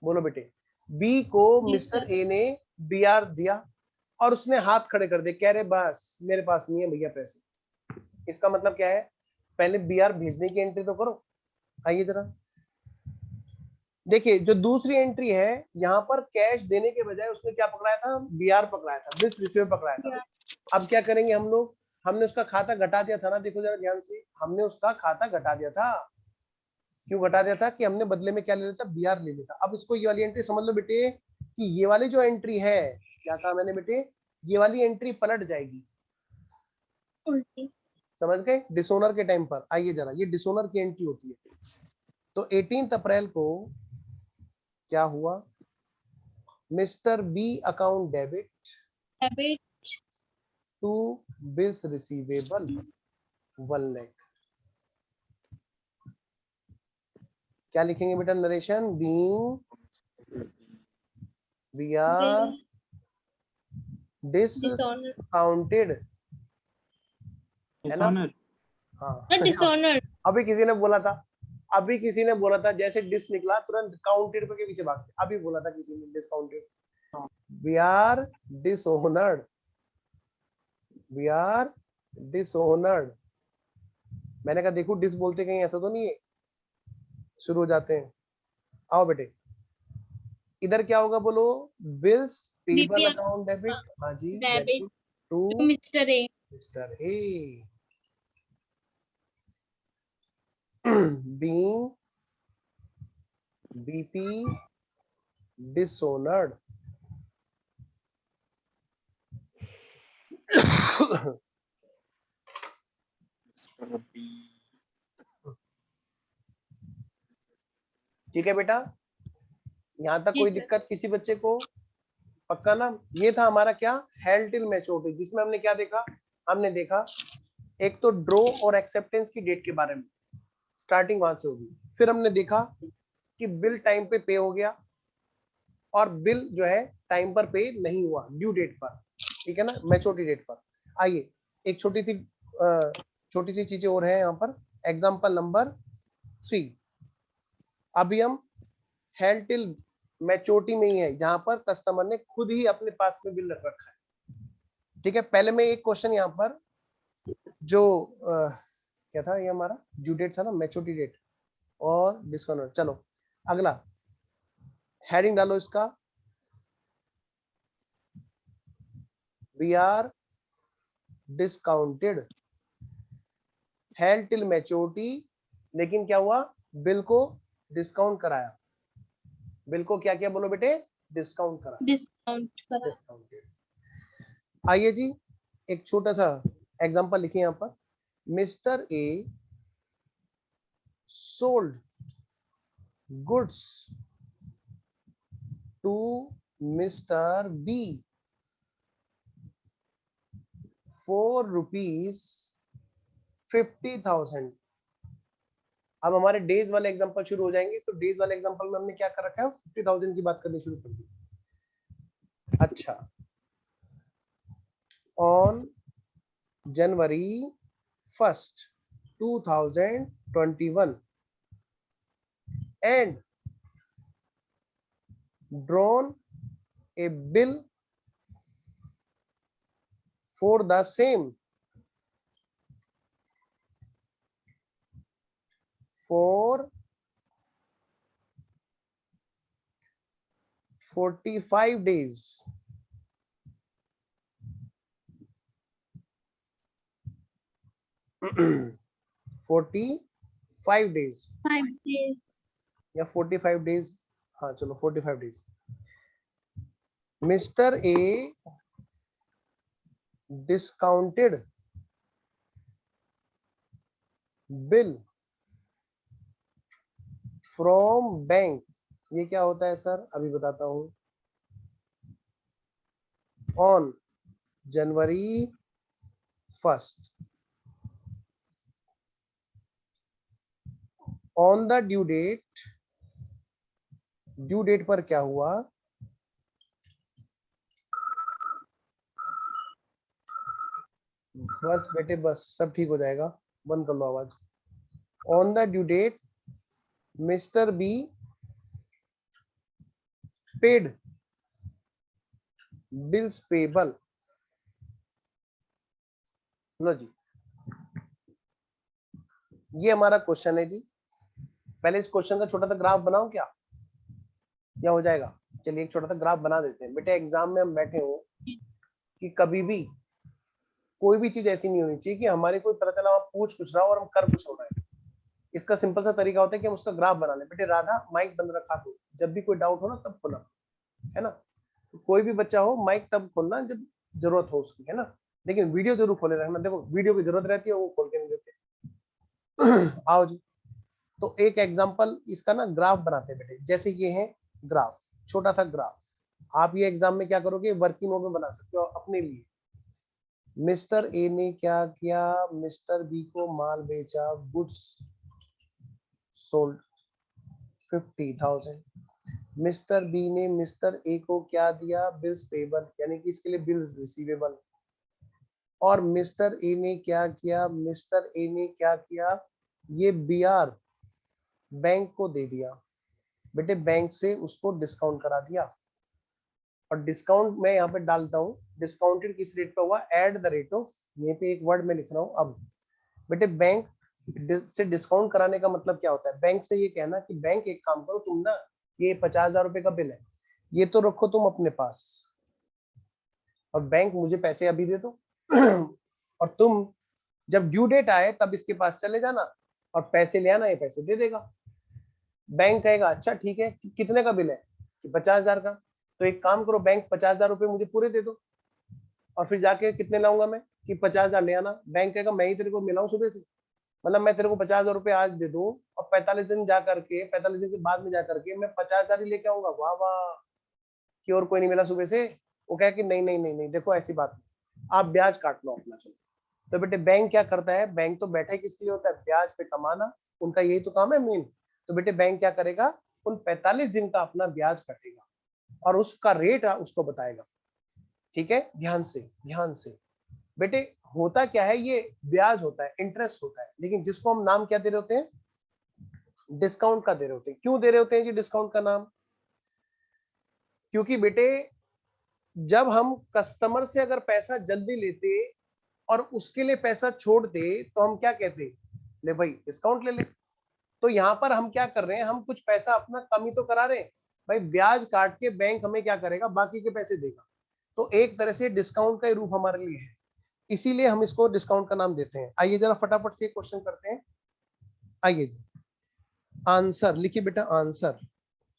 बोलो बेटे, बी को मिस्टर ए ने बीआर दिया, और उसने हाथ खड़े कर दिए, कह रहे बस मेरे पास नहीं है भैया पैसे। इसका मतलब क्या है, पहले बीआर भेजने की एंट्री तो करो। आइए जरा देखिए, जो दूसरी एंट्री है यहाँ पर कैश देने के बजाय उसने क्या पकड़ाया था, बीआर पकड़ाया था, बिल्स रिसीव पकड़ाया था। अब क्या करेंगे हम लोग, हमने उसका खाता घटा दिया था ना, देखो जरा ध्यान से, हमने उसका खाता घटा दिया था। क्यों घटा दिया था, कि हमने बदले में क्या ले लेता, बीआर ले लेता। अब इसको ये वाली एंट्री समझ लो बेटे, कि ये वाली जो एंट्री है, क्या कहा मैंने बेटे, ये वाली एंट्री पलट जाएगी। उल्टी। समझ गए, डिसोनर के टाइम पर। आइए जरा, ये डिसोनर की एंट्री होती है। तो 18 अप्रैल को क्या हुआ, mister B account debit debit to bills receivable 1 lakh. क्या लिखेंगे बेटा narration, being we are dishonour discounted, है ना? डिसऑनर। हाँ डिसऑनर अभी किसी ने बोला था, अभी किसी ने बोला था, जैसे डिस निकला तुरंत काउंटेड के पीछे भागते, अभी बोला था किसी ने discounted. We are dishonoured, we are dishonoured. मैंने कहा देखो डिस बोलते कहीं ऐसा तो नहीं है, शुरू हो जाते हैं। आओ बेटे, इधर क्या होगा बोलो, bills payable BPR account debit, हाँ जी, debit to to mister A mister A being BP dishonored। ठीक है बेटा, यहां तक जी कोई सर। दिक्कत किसी बच्चे को, पक्का ना? ये था हमारा क्या, हेल्ड टिल मैच्योरिटी, जिसमें हमने क्या देखा, हमने देखा एक तो ड्रॉ और एक्सेप्टेंस की डेट के बारे में, स्टार्टिंग वहां से होगी। फिर हमने देखा कि बिल टाइम पे पे हो गया और बिल जो है टाइम पर पे नहीं हुआ, ड्यू डेट पर, ठीक है ना, मैच्योरिटी डेट पर। आइए एक छोटी सी चीजें और है यहाँ पर। एग्जाम्पल नंबर 3, अभी हम हेल्ड टिल मैच्योरिटी में ही है, जहां पर कस्टमर ने खुद ही अपने पास में बिल रख रखा है। ठीक है, पहले मैं एक क्वेश्चन यहाँ पर जो क्या था, ये हमारा ड्यू डेट था ना, मैच्योरिटी डेट और डिस्काउंट। चलो अगला हेडिंग डालो इसका, we are discounted held till maturity, लेकिन क्या हुआ, बिल को डिस्काउंट कराया। बिल को क्या क्या बोलो बेटे, डिस्काउंट करा, डिस्काउंट करा। डिस्काउंटेड। आइए जी, एक छोटा सा एग्जांपल लिखिए यहाँ पर, mister A sold goods to mister B for ₹50,000। अब हमारे डेज वाले एग्जांपल शुरू हो जाएंगे। तो डेज वाले एग्जांपल में हमने क्या कर रखा है, 50,000 की बात करनी शुरू कर दी। अच्छा, on January 1st 2021 and drawn a bill for the same for 45 days। Forty 5 days 5 days या 45 days, हाँ चलो 45 days। Mister A discounted bill from bank. ये क्या होता है सर, अभी बताता हूं। On January 1st on the due date, due date पर क्या हुआ, बस बेटे बस, सब ठीक हो जाएगा, बंद कर लो आवाज। On the due date mister B paid bills payable लो जी, ये हमारा क्वेश्चन है जी। पहले इस क्वेश्चन का छोटा सा ग्राफ बनाओ क्या हो जाएगा? चलिए एक छोटा सा ग्राफ बना देते हैं। बेटे एग्जाम में हम बैठे हो कि कभी भी कोई भी चीज ऐसी नहीं होनी चाहिए कि हमारे कोई पता चला आप पूछ कुछ रहा हो और हम कर कुछ हो रहा है। इसका सिंपल सा तरीका होता है कि हम उसका ग्राफ बना लें। बेटे राधा माइक बंद रखा दो, जब भी कोई डाउट हो ना तब खोलना, है ना? तो कोई भी बच्चा हो माइक तब खोलना जब जरूरत हो उसकी, है ना? लेकिन वीडियो जरूर खोले रखना। देखो वीडियो की जरूरत रहती है, वो खोल के नहीं देते। आओ जी, तो एक एग्जांपल इसका ना ग्राफ बनाते हैं बेटे। जैसे ये है ग्राफ, छोटा सा ग्राफ। आप ये एग्जाम में क्या करोगे, वर्किंग मोड में बना सकते हो अपने लिए। मिस्टर ए ने क्या किया, मिस्टर बी को माल बेचा, गुड्स सोल्ड 50,000। मिस्टर बी ने मिस्टर ए को क्या दिया, बिल्स पेबल, यानी कि इसके लिए बिल्स रिसीवेबल। और मिस्टर ए ने क्या किया, मिस्टर ए ने क्या किया, ये बीआर बैंक को दे दिया। बेटे बैंक से उसको डिस्काउंट करा दिया। और डिस्काउंट मैं यहाँ पे डालता हूँ, डिस्काउंटेड किस रेट पे हुआ, एट द रेट ऑफ, ये पे एक वर्ड में लिख रहा हूँ। अब बेटे बैंक से डिस्काउंट कराने का मतलब क्या होता है? बैंक से ये कहना कि बैंक एक काम करो तुम ना, ये 50,000 रुपए का बिल है, ये तो रखो तुम अपने पास, और बैंक मुझे पैसे अभी दे दो। और तुम जब ड्यू डेट आए तब इसके पास चले जाना और पैसे ले आना, ये पैसे दे देगा। बैंक कहेगा अच्छा ठीक है, कितने का बिल है, कि 50,000 का। तो एक काम करो, बैंक 50,000 रुपए मुझे पूरे दे दो, और फिर जाके कितने लाऊंगा मैं, कि 50,000 ले आना। बैंक कहेगा मैं ही तेरे को मिलाऊं सुबह से, मतलब मैं तेरे को 50,000 रुपए आज दे दूं और 45 दिन जा करके, 45 दिन के बाद में जा करके मैं 50,000 ही लेके आऊंगा। वाह वाह, कि और कोई नहीं मिला सुबह से। वो कहे कि नहीं नहीं नहीं नहीं, देखो ऐसी बात नहीं, आप ब्याज काट लो अपना। चलो, तो बेटे बैंक क्या करता है, बैंक तो बैठा किसके लिए होता है, ब्याज पे कमाना, उनका यही तो काम है मेन। तो बेटे बैंक क्या करेगा, उन 45 दिन का अपना ब्याज काटेगा और उसका रेट उसको बताएगा। ठीक है, ध्यान से ध्यान से। बेटे होता क्या है, ये ब्याज होता है, इंटरेस्ट होता है, लेकिन जिसको हम नाम क्या दे रहे होते हैं, डिस्काउंट का दे रहे होते हैं। क्यों दे रहे होते हैं जी डिस्काउंट का नाम? क्योंकि बेटे जब हम कस्टमर से अगर पैसा जल्दी लेते और उसके लिए पैसा छोड़ते तो हम क्या कहते, ले भाई डिस्काउंट ले ले। तो यहाँ पर हम क्या कर रहे हैं, हम कुछ पैसा अपना कम ही तो करा रहे हैं भाई। ब्याज काट के बैंक हमें क्या करेगा, बाकी के पैसे देगा। तो एक तरह से डिस्काउंट का ही रूप हमारे लिए है, इसीलिए हम इसको डिस्काउंट का नाम देते हैं। आइए जरा फटाफट से क्वेश्चन करते हैं। आइए जी, आंसर लिखिए बेटा, आंसर।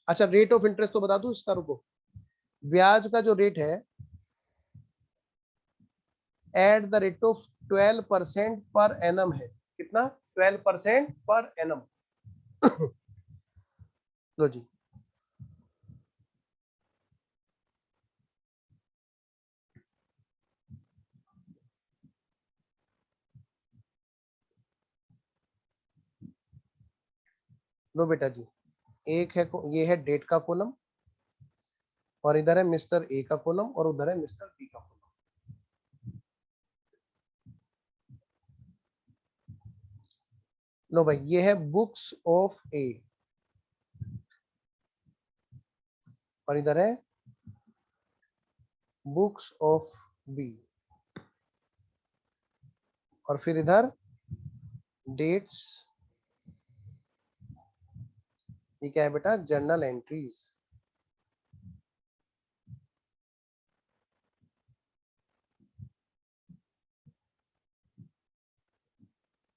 अच्छा रेट ऑफ इंटरेस्ट तो बता दूं इसका, रुको। ब्याज का जो रेट है at the rate of 12% per annum है। कितना? 12% पर एनम। लो जी, लो बेटा जी, एक है ये है डेट का कॉलम, और इधर है मिस्टर ए का कॉलम, और उधर है मिस्टर बी का कॉलम। लो भाई, ये है बुक्स ऑफ ए, और इधर है बुक्स ऑफ बी, और फिर इधर डेट्स। ये क्या है बेटा, जर्नल एंट्रीज।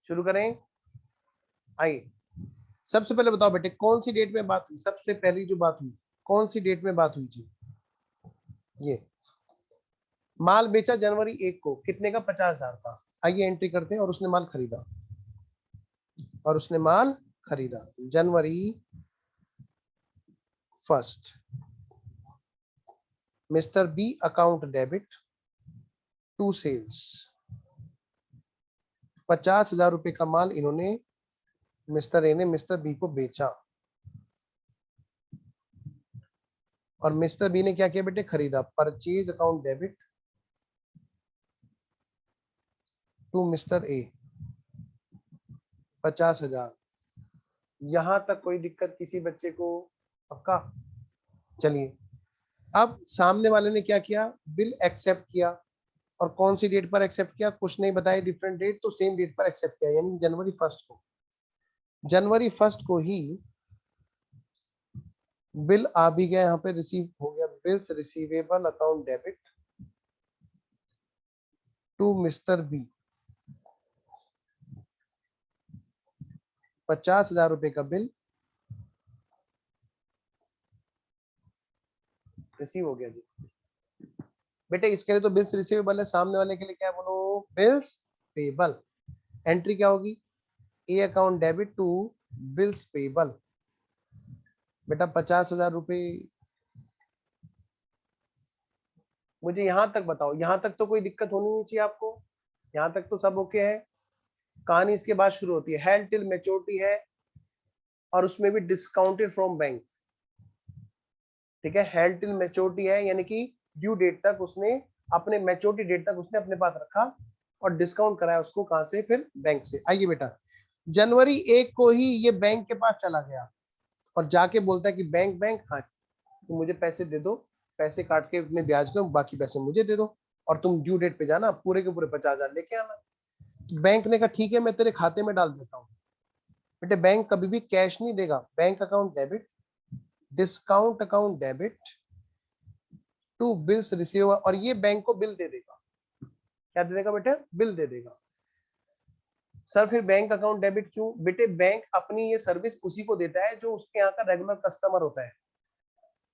शुरू करें? आइए, सबसे पहले बताओ बेटे कौन सी डेट में बात हुई, सबसे पहली जो बात हुई कौन सी डेट में बात हुई जी? ये माल बेचा जनवरी 1 को, कितने का, 50,000 का। आइए एंट्री करते हैं। और उसने माल खरीदा, और उसने माल खरीदा जनवरी 1। Mister B account debit to sales, 50,000 रुपए का माल इन्होंने, मिस्टर ए ने मिस्टर बी को बेचा, और मिस्टर बी ने क्या किया बेटे, खरीदा। Purchase account debit to mister A, 50,000। यहां तक कोई दिक्कत किसी बच्चे को? पक्का? चलिए, अब सामने वाले ने क्या किया, बिल एक्सेप्ट किया, और कौन सी डेट पर एक्सेप्ट किया, कुछ नहीं बताया डिफरेंट डेट, तो सेम डेट पर एक्सेप्ट किया, यानी जनवरी 1 को। जनवरी 1 को ही बिल आ भी गया, यहाँ पे रिसीव हो गया, bills receivable account debit to mister B, 50,000 रुपए का बिल रिसीव हो गया जी। बेटे इसके लिए तो बिल्स रिसीवेबल है, सामने वाले के लिए क्या है बोलो, बिल्स पेबल। एंट्री क्या होगी, A account debit to bills payable. बेटा 50,000 रुपए, मुझे यहां तक बताओ, यहां तक तो कोई दिक्कत होनी नहीं चाहिए आपको, यहां तक तो सब ओके है। कहानी इसके बाद शुरू होती है, हेल्ड टिल मैच्योरिटी है और उसमें भी डिस्काउंटेड फ्रॉम बैंक। ठीक है, हेल्ड टिल मैच्योरिटी है यानी कि ड्यू डेट तक उसने, अपने मैच्योरिटी डेट तक उसने अपने पास रखा और डिस्काउंट कराया उसको, कहां से, फिर बैंक से। आइए बेटा, जनवरी 1 को ही ये बैंक के पास चला गया और जाके बोलता है कि बैंक हाँ तुम मुझे पैसे दे दो, पैसे काट के अपने ब्याज के बाकी पैसे मुझे दे दो और तुम ड्यू डेट पे जाना, पूरे के पूरे 50,000 लेके आना। तो बैंक ने कहा ठीक है मैं तेरे खाते में डाल देता हूँ। बेटे बैंक कभी भी कैश नहीं देगा, bank account debit, discount account debit to bills receive, और ये बैंक को बिल दे देगा। क्या दे देगा बेटे, बिल दे देगा। सर फिर बैंक अकाउंट डेबिट क्यों, बेटे बैंक अपनी ये सर्विस उसी को देता है जो उसके यहाँ का रेगुलर कस्टमर होता है।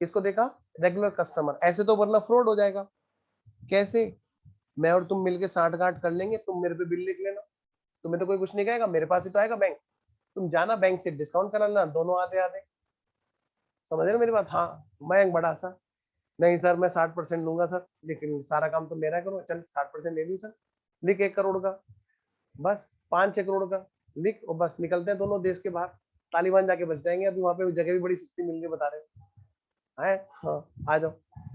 किसको देगा, रेगुलर कस्टमर। ऐसे तो वरना फ्रॉड हो जाएगा। कैसे, मैं और तुम मिलके साठ गांठ कर लेंगे, तुम मेरे पे बिल लिख लेना, तुम्हें तो कोई कुछ नहीं कहेगा, मेरे पास ही तो आएगा बैंक, तुम जाना बैंक से डिस्काउंट करा लेना, दोनों आधे आधे। समझ रहे हो मेरी बात। हाँ मैं बड़ा सा, नहीं सर मैं 60% लूंगा सर, लेकिन सारा काम तो मेरा करो, चल 60% ले लूँ, चल लिख 1 करोड़ का, बस 5-6 करोड़ का लिख, और बस निकलते हैं दोनों देश के बाहर, तालिबान जाके बस जाएंगे। अभी वहां पे जगह भी बड़ी सस्ती मिल रही बता रहे हैं। हाँ आ जाओ,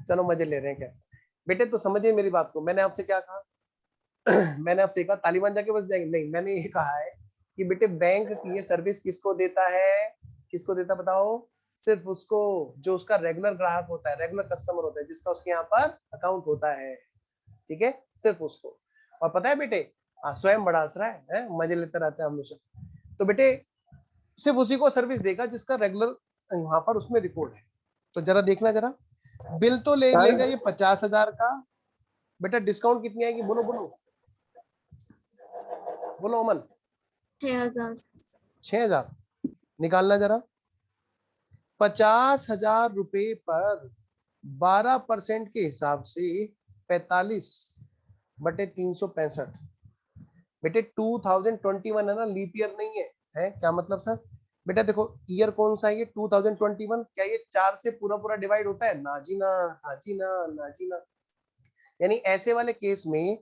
चलो मजे ले रहे हैं क्या। बेटे तो समझिए मेरी बात को, मैंने आपसे क्या कहा मैंने आपसे कहा तालिबान जाके बस जाएंगे, नहीं मैंने ये कहा है कि बेटे बैंक की ये सर्विस किसको देता है, किसको देता बताओ, सिर्फ उसको जो उसका रेगुलर ग्राहक होता है, रेगुलर कस्टमर होता है, जिसका उसके यहाँ पर अकाउंट होता है। ठीक है, सिर्फ उसको। और पता है बेटे, स्वयं बड़ा हंस रहा है, मजे लेते रहते हैं हमेशा। तो बेटे सिर्फ उसी को सर्विस देगा जिसका रेगुलर वहां पर उसमें रिकॉर्ड है। तो जरा देखना, जरा बिल तो ले लेगा ये 50,000 का, बेटा डिस्काउंट कितनी आएगी, बोलो बोलो बोलो अमन। 6,000। 6,000 निकालना जरा। 50,000 रुपए पर 12% के हिसाब से 45/365। बेटे 2021 है ना, लीप ईयर नहीं है। है क्या मतलब सर, बेटा देखो ईयर कौन सा है ये 2021, क्या ये 4 से पूरा पूरा डिवाइड होता है, ना जी ना, ना जी ना, ना जी ना। यानी ऐसे वाले केस में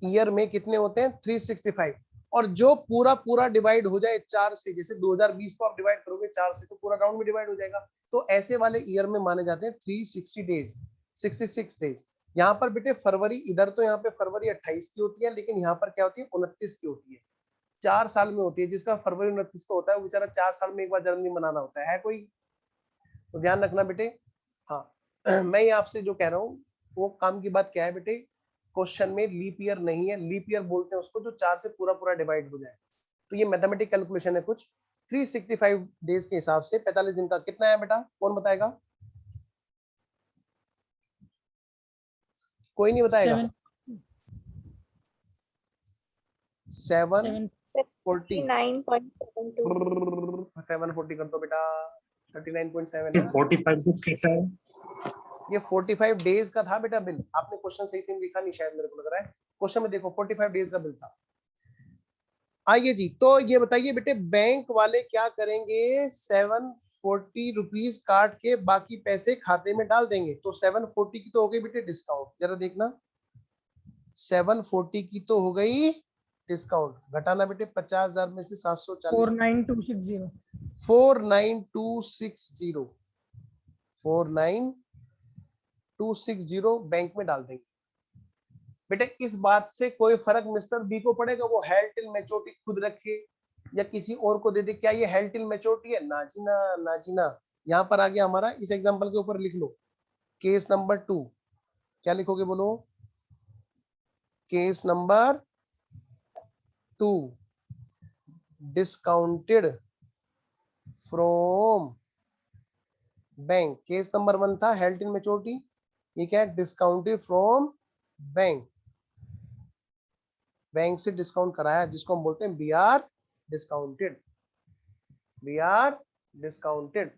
ईयर में कितने होते हैं 365, और जो पूरा पूरा डिवाइड हो जाए 4 से, जैसे 2020 को आप डिवाइड करोगे 4 से तो पूरा राउंड में डिवाइड हो जाएगा, तो ऐसे वाले ईयर में माने जाते हैं 360 डेज, 66 डेज। यहाँ पर बेटे फरवरी, इधर तो यहाँ पे फरवरी 28 की होती है, लेकिन यहाँ पर क्या होती है 29 की होती है, 4 साल में होती है। जिसका फरवरी 29 को होता है वो बेचारा 4 साल में एक बार जन्मदिन मनाना होता है कोई, तो ध्यान रखना बेटे। हाँ मैं ये आपसे जो कह रहा हूँ वो काम की बात क्या है बेटे, क्वेश्चन में लीप ईयर नहीं है, लीप ईयर बोलते हैं उसको जो 4 से पूरा पूरा डिवाइड हो जाए। तो ये मैथमेटिक कैलकुलेशन है कुछ। 365 डेज के हिसाब से 45 दिन का कितना है बेटा, कौन बताएगा, कोई नहीं बताएगा। 740 39.72 740 कर दो बेटा, 39.7 है। 45 डेज कैसा है? ये 45 डेज का था बेटा बिल, आपने क्वेश्चन सही से लिखा नहीं शायद, मेरे को लग रहा है। क्वेश्चन में देखो 45 डेज का बिल था। आइए जी, तो ये बताइए बेटे बैंक वाले क्या करेंगे, 740 रुपीज काट के बाकी पैसे खाते में डाल देंगे। तो 740 की तो हो गई बेटे डिस्काउंट, जरा देखना 740 की तो हो गई डिस्काउंट, घटाना बेटे 50,000 में से 740, 49260 49260 49260 बैंक में डाल देंगे। बेटे इस बात से कोई फर्क मिस्टर बी को पड़ेगा, वो हेल्ड टिल मैच्योरिटी खुद रखे या किसी और को दे दे, क्या ये हेल्ड टिल मैच्योरिटी है, ना जी ना, ना जी ना। यहाँ पर आ गया हमारा, इस एग्जांपल के ऊपर लिख लो केस नंबर 2, क्या लिखोगे बोलो, case number 2 discounted from bank. Case number 1 था हेल्थ इन मैच्योरिटी, ये क्या है? Discounted from bank. बैंक से डिस्काउंट कराया, जिसको हम बोलते हैं B R discounted, B R discounted.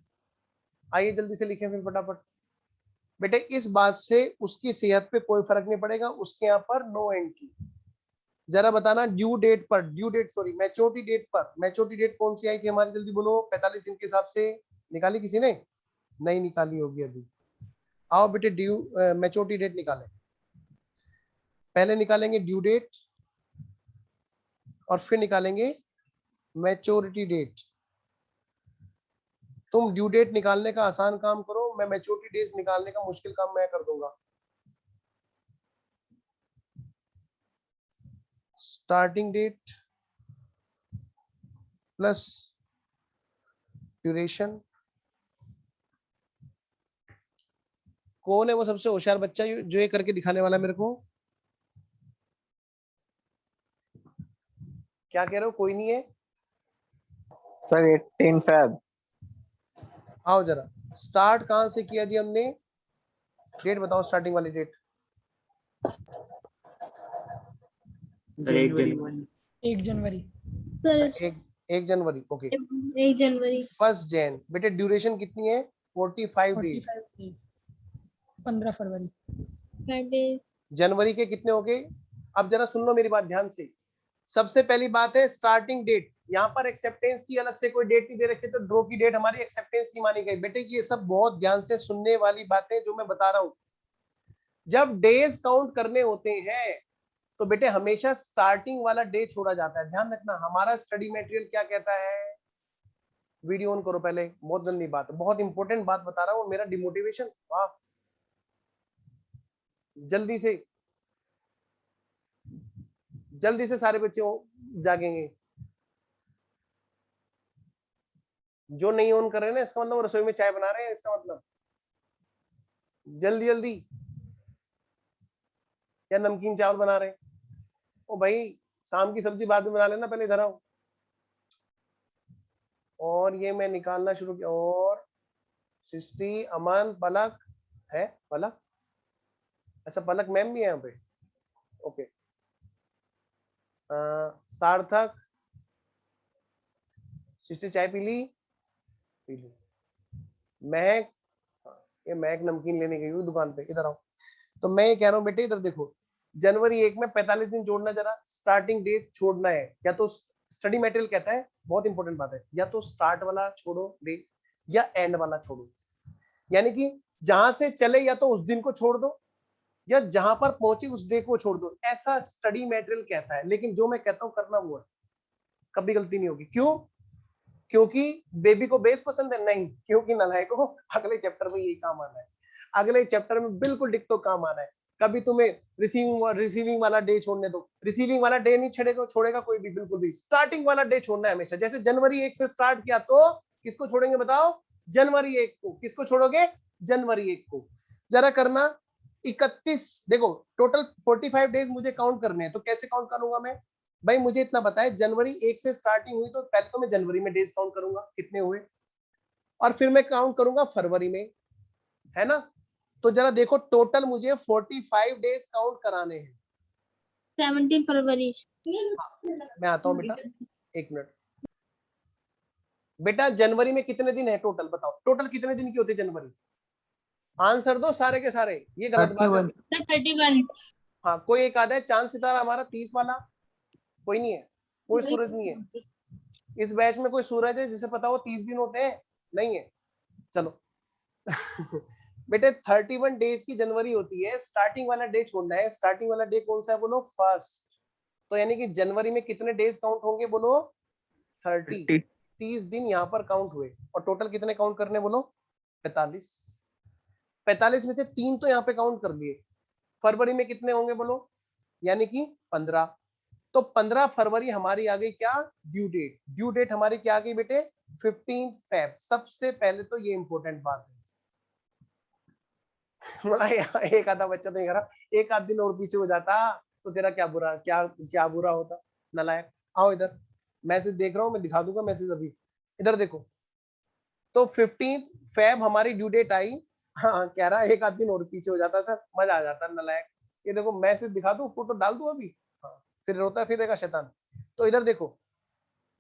आइए जल्दी से लिखें फिर फटाफट। बेटे इस बात से उसकी सेहत पे कोई फर्क नहीं पड़ेगा, उसके यहाँ पर नो एंट्री। जरा बताना ड्यू डेट पर, due date sorry maturity date पर, मैच्योरिटी डेट कौन सी आई थी हमारी? जल्दी बोलो। 45 दिन के हिसाब से निकाली किसी ने? नहीं निकाली होगी अभी। आओ बेटे ड्यू मैच्योरिटी डेट निकालें। पहले निकालेंगे ड्यू डेट और फिर निकालेंगे मैच्योरिटी डेट। तुम ड्यू डेट निकालने का आसान काम करो, मैं मैच्योरिटी डेट निकालने का मुश्किल काम मैं कर दूंगा। Starting date plus duration. कौन है वो सबसे होशियार बच्चा जो ये करके दिखाने वाला मेरे को? क्या कह रहे हो? कोई नहीं है? Sir 18 Feb। आओ जरा, स्टार्ट कहां से किया जी हमने? डेट बताओ, स्टार्टिंग वाली डेट। सर 1 1 जनवरी। सर 1 जनवरी। ओके 1 जनवरी। 1 जैन। बेटे ड्यूरेशन कितनी है? 45 डेज। 15 फरवरी। 5 days। जनवरी के कितने हो गए? अब जरा सुन लो मेरी बात ध्यान से। सबसे पहली बात है स्टार्टिंग डेट। यहाँ पर एक्सेप्टेंस की अलग से कोई डेट नहीं दे रखी, तो ड्रॉ की डेट हमारी एक्सेप्टेंस की मानी गई। बेटे ये सब बहुत ध्यान से सुनने वाली बातें जो मैं बता रहा हूँ। जब डेज काउंट करने होते हैं तो बेटे हमेशा स्टार्टिंग वाला डे छोड़ा जाता है। ध्यान रखना, हमारा स्टडी मटेरियल क्या कहता है? वीडियो ऑन करो पहले, बहुत गंदी बात है, बहुत इंपॉर्टेंट बात बता रहा हूँ। मेरा डिमोटिवेशन, वाह जल्दी से सारे बच्चे जागेंगे। जो नहीं ऑन कर रहे हैं ना, इसका मतलब वो रसोई में चाय बना रहे हैं, इसका मतलब जल्दी जल्दी, या नमकीन चावल बना रहे हैं। ओ भाई शाम की सब्जी बाद में बना लेना, पहले इधर आओ। और ये मैं निकालना शुरू किया। और सृष्टि, अमन, पलक है? पलक, अच्छा पलक मैम भी है यहाँ पे। ओके सार्थक, सृष्टि चाय पी ली? पी ली। महक, ये महक नमकीन लेने गई हुई दुकान पे, इधर आओ। तो मैं ये कह रहा हूँ बेटे इधर देखो, जनवरी 1 में 45 दिन जोड़ना, जरा स्टार्टिंग डेट छोड़ना है। या तो स्टडी मटेरियल कहता है, बहुत इंपॉर्टेंट बात है, या तो स्टार्ट वाला छोड़ो डेट या एंड वाला छोड़ो। यानी कि जहां से चले या तो उस दिन को छोड़ दो, या जहां पर पहुंचे उस डे को छोड़ दो। ऐसा स्टडी मटेरियल कहता है। लेकिन जो मैं कहता हूं करना वो है, कभी गलती नहीं होगी। क्यों? क्योंकि बेबी को बेस पसंद है? नहीं, क्योंकि नलायक को अगले चैप्टर में यही काम आना है, अगले चैप्टर में बिल्कुल डिक्टो काम आना है। कभी तुम्हें रिसीविंग वाला डे छोड़ने दो, रिसीविंग वाला डे नहीं छोड़ेगा कोई भी, बिल्कुल भी। स्टार्टिंग वाला डे छोड़ना है हमेशा। जैसे जनवरी 1 से स्टार्ट किया तो किसको छोड़ेंगे बताओ? जनवरी 1 को। किसको छोड़ोगे? जनवरी 1 को। जरा करना 31, देखो टोटल 45 डेज मुझे काउंट करने हैं, तो कैसे काउंट करूंगा मैं? भाई मुझे इतना पता है, जनवरी 1 से स्टार्टिंग हुई तो पहले तो मैं जनवरी में डेज काउंट करूंगा कितने हुए, और फिर मैं काउंट करूंगा फरवरी में, है ना? तो जरा देखो टोटल मुझे 45 डेज काउंट कराने हैं। 17 फरवरी। मैं आता हूं बेटा, 1 मिनट। बेटा जनवरी में कितने दिन है टोटल? बताओ टोटल कितने दिन की होती है जनवरी? आंसर दो सारे के सारे। ये गलत बात है। 31। हाँ कोई एक आधा है चांद सितारा हमारा 30 वाला? कोई नहीं है, कोई सूरज नहीं है इस बैच में। कोई सूरज है जिसे पता हो 30 दिन होते हैं? नहीं है। चलो बेटे 31 डेज की जनवरी होती है। स्टार्टिंग वाला डे छोड़ना है। स्टार्टिंग वाला डे कौन सा है बोलो? फर्स्ट। तो यानी कि जनवरी में कितने डेज काउंट होंगे बोलो? 30 दिन यहाँ पर काउंट हुए। और टोटल कितने काउंट करने बोलो? 45। 45 में से 3 तो यहाँ पे काउंट कर लिए। फरवरी में कितने होंगे बोलो? यानी कि 15। तो 15 फरवरी हमारी आ गई क्या? Due date. ड्यू डेट हमारी क्या आ गई बेटे? 15 फेब। सबसे पहले तो ये इंपॉर्टेंट बात है। एक आधा बच्चा तो ये कह रहा एक आध दिन और पीछे हो जाता तो तेरा क्या बुरा क्या बुरा होता नालायक। आओ इधर, मैसेज देख रहा हूँ मैं, दिखा दूंगा मैसेज अभी। इधर देखो, तो 15 फेब हमारी ड्यू डेट आई। हाँ कह रहा है एक आध दिन और पीछे हो जाता सर, मजा आ जाता नालायक। ये देखो मैसेज दिखा दूं, फोटो डाल दूं अभी। हाँ फिर रोता फिरेगा शैतान। तो इधर देखो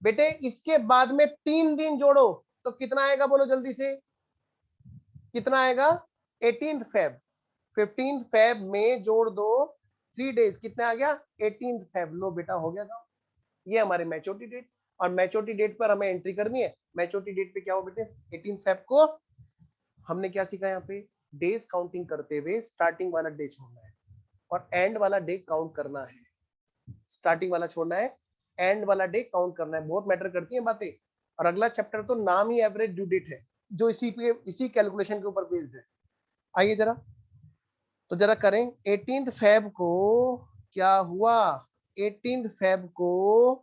बेटे, इसके बाद में 3 दिन जोड़ो तो कितना आएगा, बोलो जल्दी से कितना आएगा। 18 फेब, 15 फेब में जोड़ दो 3 डेज, कितना आ गया 18 फेब। लो बेटा हो गया काम। ये हमारे मैच्योरिटी डेट, और मैच्योरिटी डेट पर हमें एंट्री करनी है। मैच्योरिटी डेट पे क्या हो बेटे, 18 फेब को हमने क्या सीखा यहाँ पे, डेज काउंटिंग करते हुए स्टार्टिंग वाला डे छोड़ना है और एंड वाला डे काउंट करना है। स्टार्टिंग वाला छोड़ना है, एंड वाला डे काउंट करना है। बहुत मैटर करती है बातें। और अगला चैप्टर तो नाम ही एवरेज ड्यू डेट है, जो इसी कैलकुलेशन के ऊपर बेस्ड है। आइए जरा, तो जरा करें 18 फेब को क्या हुआ, 18 फेब को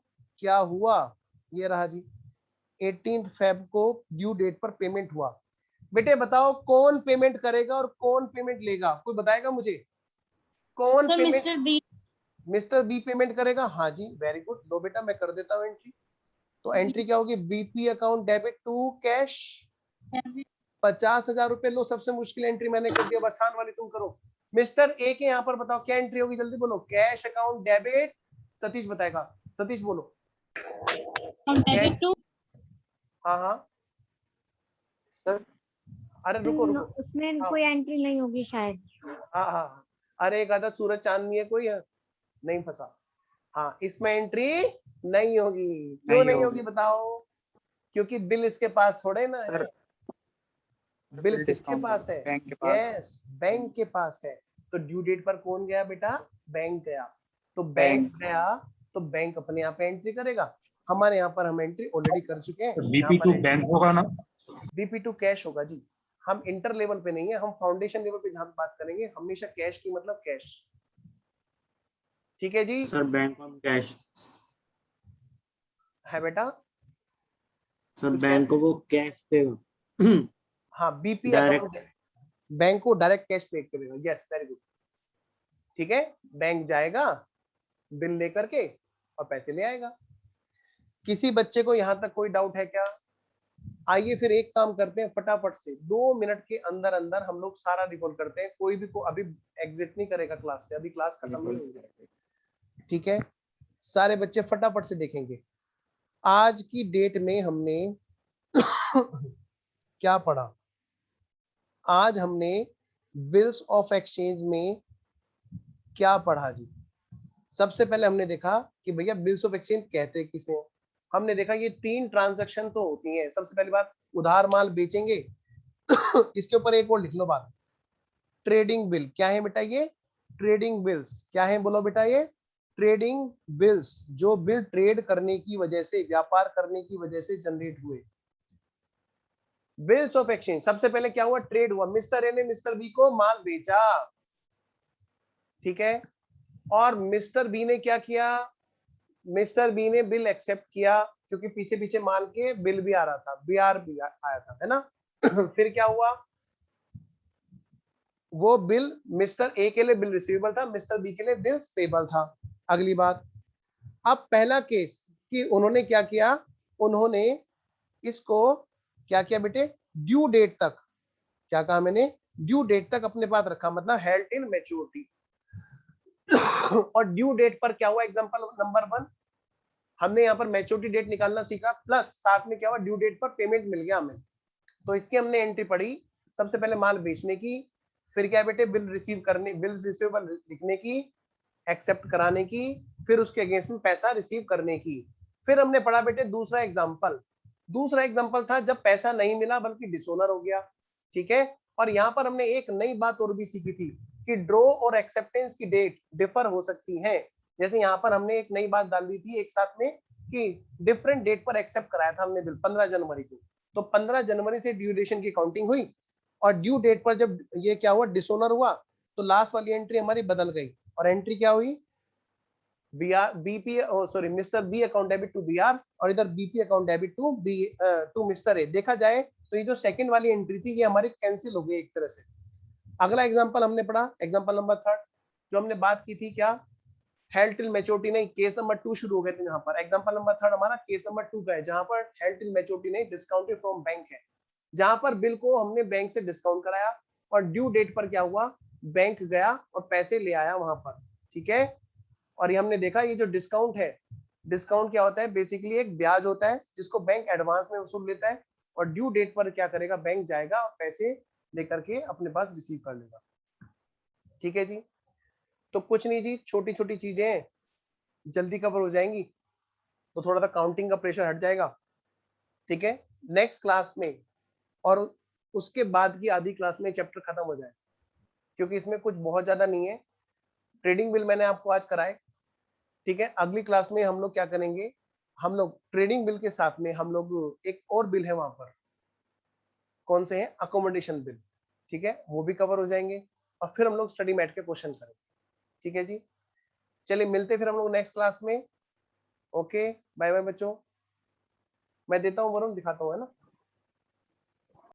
क्या हुआ, ये रहा जी 18 फेब को ड्यू डेट पर पेमेंट हुआ। बेटे बताओ कौन पेमेंट करेगा और कौन पेमेंट लेगा, कोई बताएगा मुझे, कौन sir payment. Mister B. Mister B payment करेगा, हाँ जी वेरी गुड। लो बेटा मैं कर देता हूँ एंट्री। तो एंट्री क्या होगी, BP account debit to cash 50,000 रुपए। लो सबसे मुश्किल एंट्री मैंने कर दिया, आसान वाली तुम करो। मिस्टर ए के यहाँ पर बताओ क्या एंट्री होगी, जल्दी बोलो। कैश अकाउंट डेबिट, सतीश बताएगा, सतीश बोलो। Debit to. हाँ हाँ सर अरे रुको रुको, उसमें हाँ कोई एंट्री नहीं होगी शायद। हाँ हाँ, अरे एक आधा सूरज चांदनी है कोई है? नहीं फंसा। हाँ इसमें एंट्री नहीं होगी। क्यों नहीं होगी बताओ, क्योंकि बिल इसके पास थोड़े ना है। बिल किसके पास है, बैंक के पास। यस बैंक के पास है। तो ड्यू डेट पर कौन गया बेटा, बैंक गया। तो बैंक गया तो बैंक अपने यहाँ पे एंट्री करेगा। हमारे यहाँ पर हम एंट्री ऑलरेडी कर चुके हैं। BP2 बैंक होगा ना? BP2 कैश होगा जी। हम इंटर लेवल पे नहीं है, हम फाउंडेशन लेवल पे जहां बात करेंगे हमेशा कैश की मतलब कैश। ठीक है जी, सर बैंक ऑन कैश, है बेटा। सर कुछ बैंक को वो कैश देगा। हाँ बीपी डायरेक्ट। अकाउंट, बैंक को डायरेक्ट कैश पे करेगा। Yes very good. ठीक है, बैंक जाएगा बिल लेकर के और पैसे ले आएगा। किसी बच्चे को यहां तक कोई डाउट है क्या? आइए फिर एक काम करते हैं, फटाफट से 2 मिनट के अंदर अंदर हम लोग सारा रिकॉल करते हैं। कोई भी को अभी एग्जिट नहीं करेगा क्लास से, अभी क्लास खत्म नहीं होगी। ठीक है, सारे बच्चे फटाफट से देखेंगे। आज की डेट में हमने क्या पढ़ा? आज हमने बिल्स ऑफ एक्सचेंज में क्या पढ़ा जी? सबसे पहले हमने देखा कि भैया बिल्स ऑफ एक्सचेंज कहते किसे हैं। हमने देखा ये 3 ट्रांजैक्शन तो होती हैं। सबसे पहली बात, उधार माल बेचेंगे। इसके ऊपर एक और लिख लो बात, ट्रेडिंग बिल। क्या है बेटा ये? Trading bills. क्या है बोलो बेटा ये? ट्रेडिंग बिल्स, जो बिल ट्रेड करने की वजह से, व्यापार करने की वजह से जनरेट हुए। बिल्स ऑफ एक्सचेंज, सबसे पहले क्या हुआ, ट्रेड हुआ। मिस्टर ए ने मिस्टर बी को माल बेचा, ठीक है, और मिस्टर बी ने क्या किया, मिस्टर बी ने बिल एक्सेप्ट किया, क्योंकि पीछे पीछे माल के बिल भी आ रहा था, बीआर भी आया था, है ना। फिर क्या हुआ, वो बिल मिस्टर ए के लिए बिल रिसीवेबल था, मिस्टर बी के लिए बिल पेबल था। अगली बात, अब पहला केस कि उन्होंने क्या किया, उन्होंने इसको क्या किया बेटे, ड्यू डेट तक, क्या कहा मैंने, ड्यू डेट तक अपने पास रखा, मतलब हेल्ड इन मैच्योरिटी। और ड्यू डेट पर क्या हुआ, एग्जांपल नंबर 1, हमने यहाँ पर मैच्योरिटी डेट निकालना सीखा, प्लस साथ में क्या हुआ, ड्यू डेट पर पेमेंट मिल गया हमें। तो इसकी हमने एंट्री पढ़ी, सबसे पहले माल बेचने की, फिर क्या बेटे बिल रिसीव करने, बिल रिसीवेबल लिखने की, एक्सेप्ट कराने की, फिर उसके अगेंस्ट में पैसा रिसीव करने की। फिर हमने पढ़ा बेटे दूसरा एग्जांपल। दूसरा एग्जांपल था जब पैसा नहीं मिला बल्कि डिसोनर हो गया, ठीक है। और यहाँ पर हमने एक नई बात और भी सीखी थी कि ड्रॉ और एक्सेप्टेंस की डेट डिफर हो सकती है। जैसे यहाँ पर हमने एक नई बात डाल दी थी एक साथ में कि डिफरेंट डेट पर एक्सेप्ट कराया था हमने बिल 15 जनवरी को, तो 15 जनवरी से ड्यूरेशन की काउंटिंग हुई, और ड्यू डेट पर जब ये क्या हुआ, डिसोनर हुआ, तो लास्ट वाली एंट्री हमारी बदल गई, और एंट्री क्या हुई, mister B account debit to BR, और इधर BP account debit to mister A. देखा जाए तो ये जो सेकंड वाली एंट्री थी ये हमारी कैंसिल हो गई एक तरह से। अगला एग्जांपल हमने पढ़ा, एग्जांपल नंबर 3, जो हमने बात की थी क्या, हेल्ड टिल मैच्योरिटी नहीं, केस नंबर 2 शुरू हो गए थे यहाँ पर। एग्जांपल नंबर 3 हमारा केस नंबर 2 का है, जहां पर हेल्ड टिल मैच्योरिटी नहीं, डिस्काउंटेड फ्रॉम बैंक है, जहां पर बिल को हमने बैंक से डिस्काउंट कराया और ड्यू डेट पर क्या हुआ, बैंक गया और पैसे ले आया वहां पर, ठीक है। और ये हमने देखा, ये जो डिस्काउंट है, डिस्काउंट क्या होता है, बेसिकली एक ब्याज होता है जिसको बैंक एडवांस में वसूल लेता है, और ड्यू डेट पर क्या करेगा, बैंक जाएगा और पैसे लेकर के अपने पास रिसीव कर लेगा, ठीक है जी। तो कुछ नहीं जी, छोटी छोटी चीजें जल्दी कवर हो जाएंगी, तो थोड़ा सा काउंटिंग का प्रेशर हट जाएगा, ठीक है। नेक्स्ट क्लास में और उसके बाद की आधी क्लास में चैप्टर खत्म हो जाए, क्योंकि इसमें कुछ बहुत ज्यादा नहीं है। ट्रेडिंग बिल मैंने आपको आज कराए, ठीक है। अगली क्लास में हम लोग क्या करेंगे, हम लोग ट्रेडिंग बिल के साथ में हम लोग एक और बिल है वहां पर, कौन से हैं, अकोमोडेशन बिल, ठीक है, वो भी कवर हो जाएंगे, और फिर हम लोग स्टडी मैट के क्वेश्चन करेंगे, ठीक है जी। चलिए मिलते फिर हम लोग नेक्स्ट क्लास में। ओके, बाय बाय बच्चों। मैं देता हूँ वरुण, दिखाता हूँ, है ना।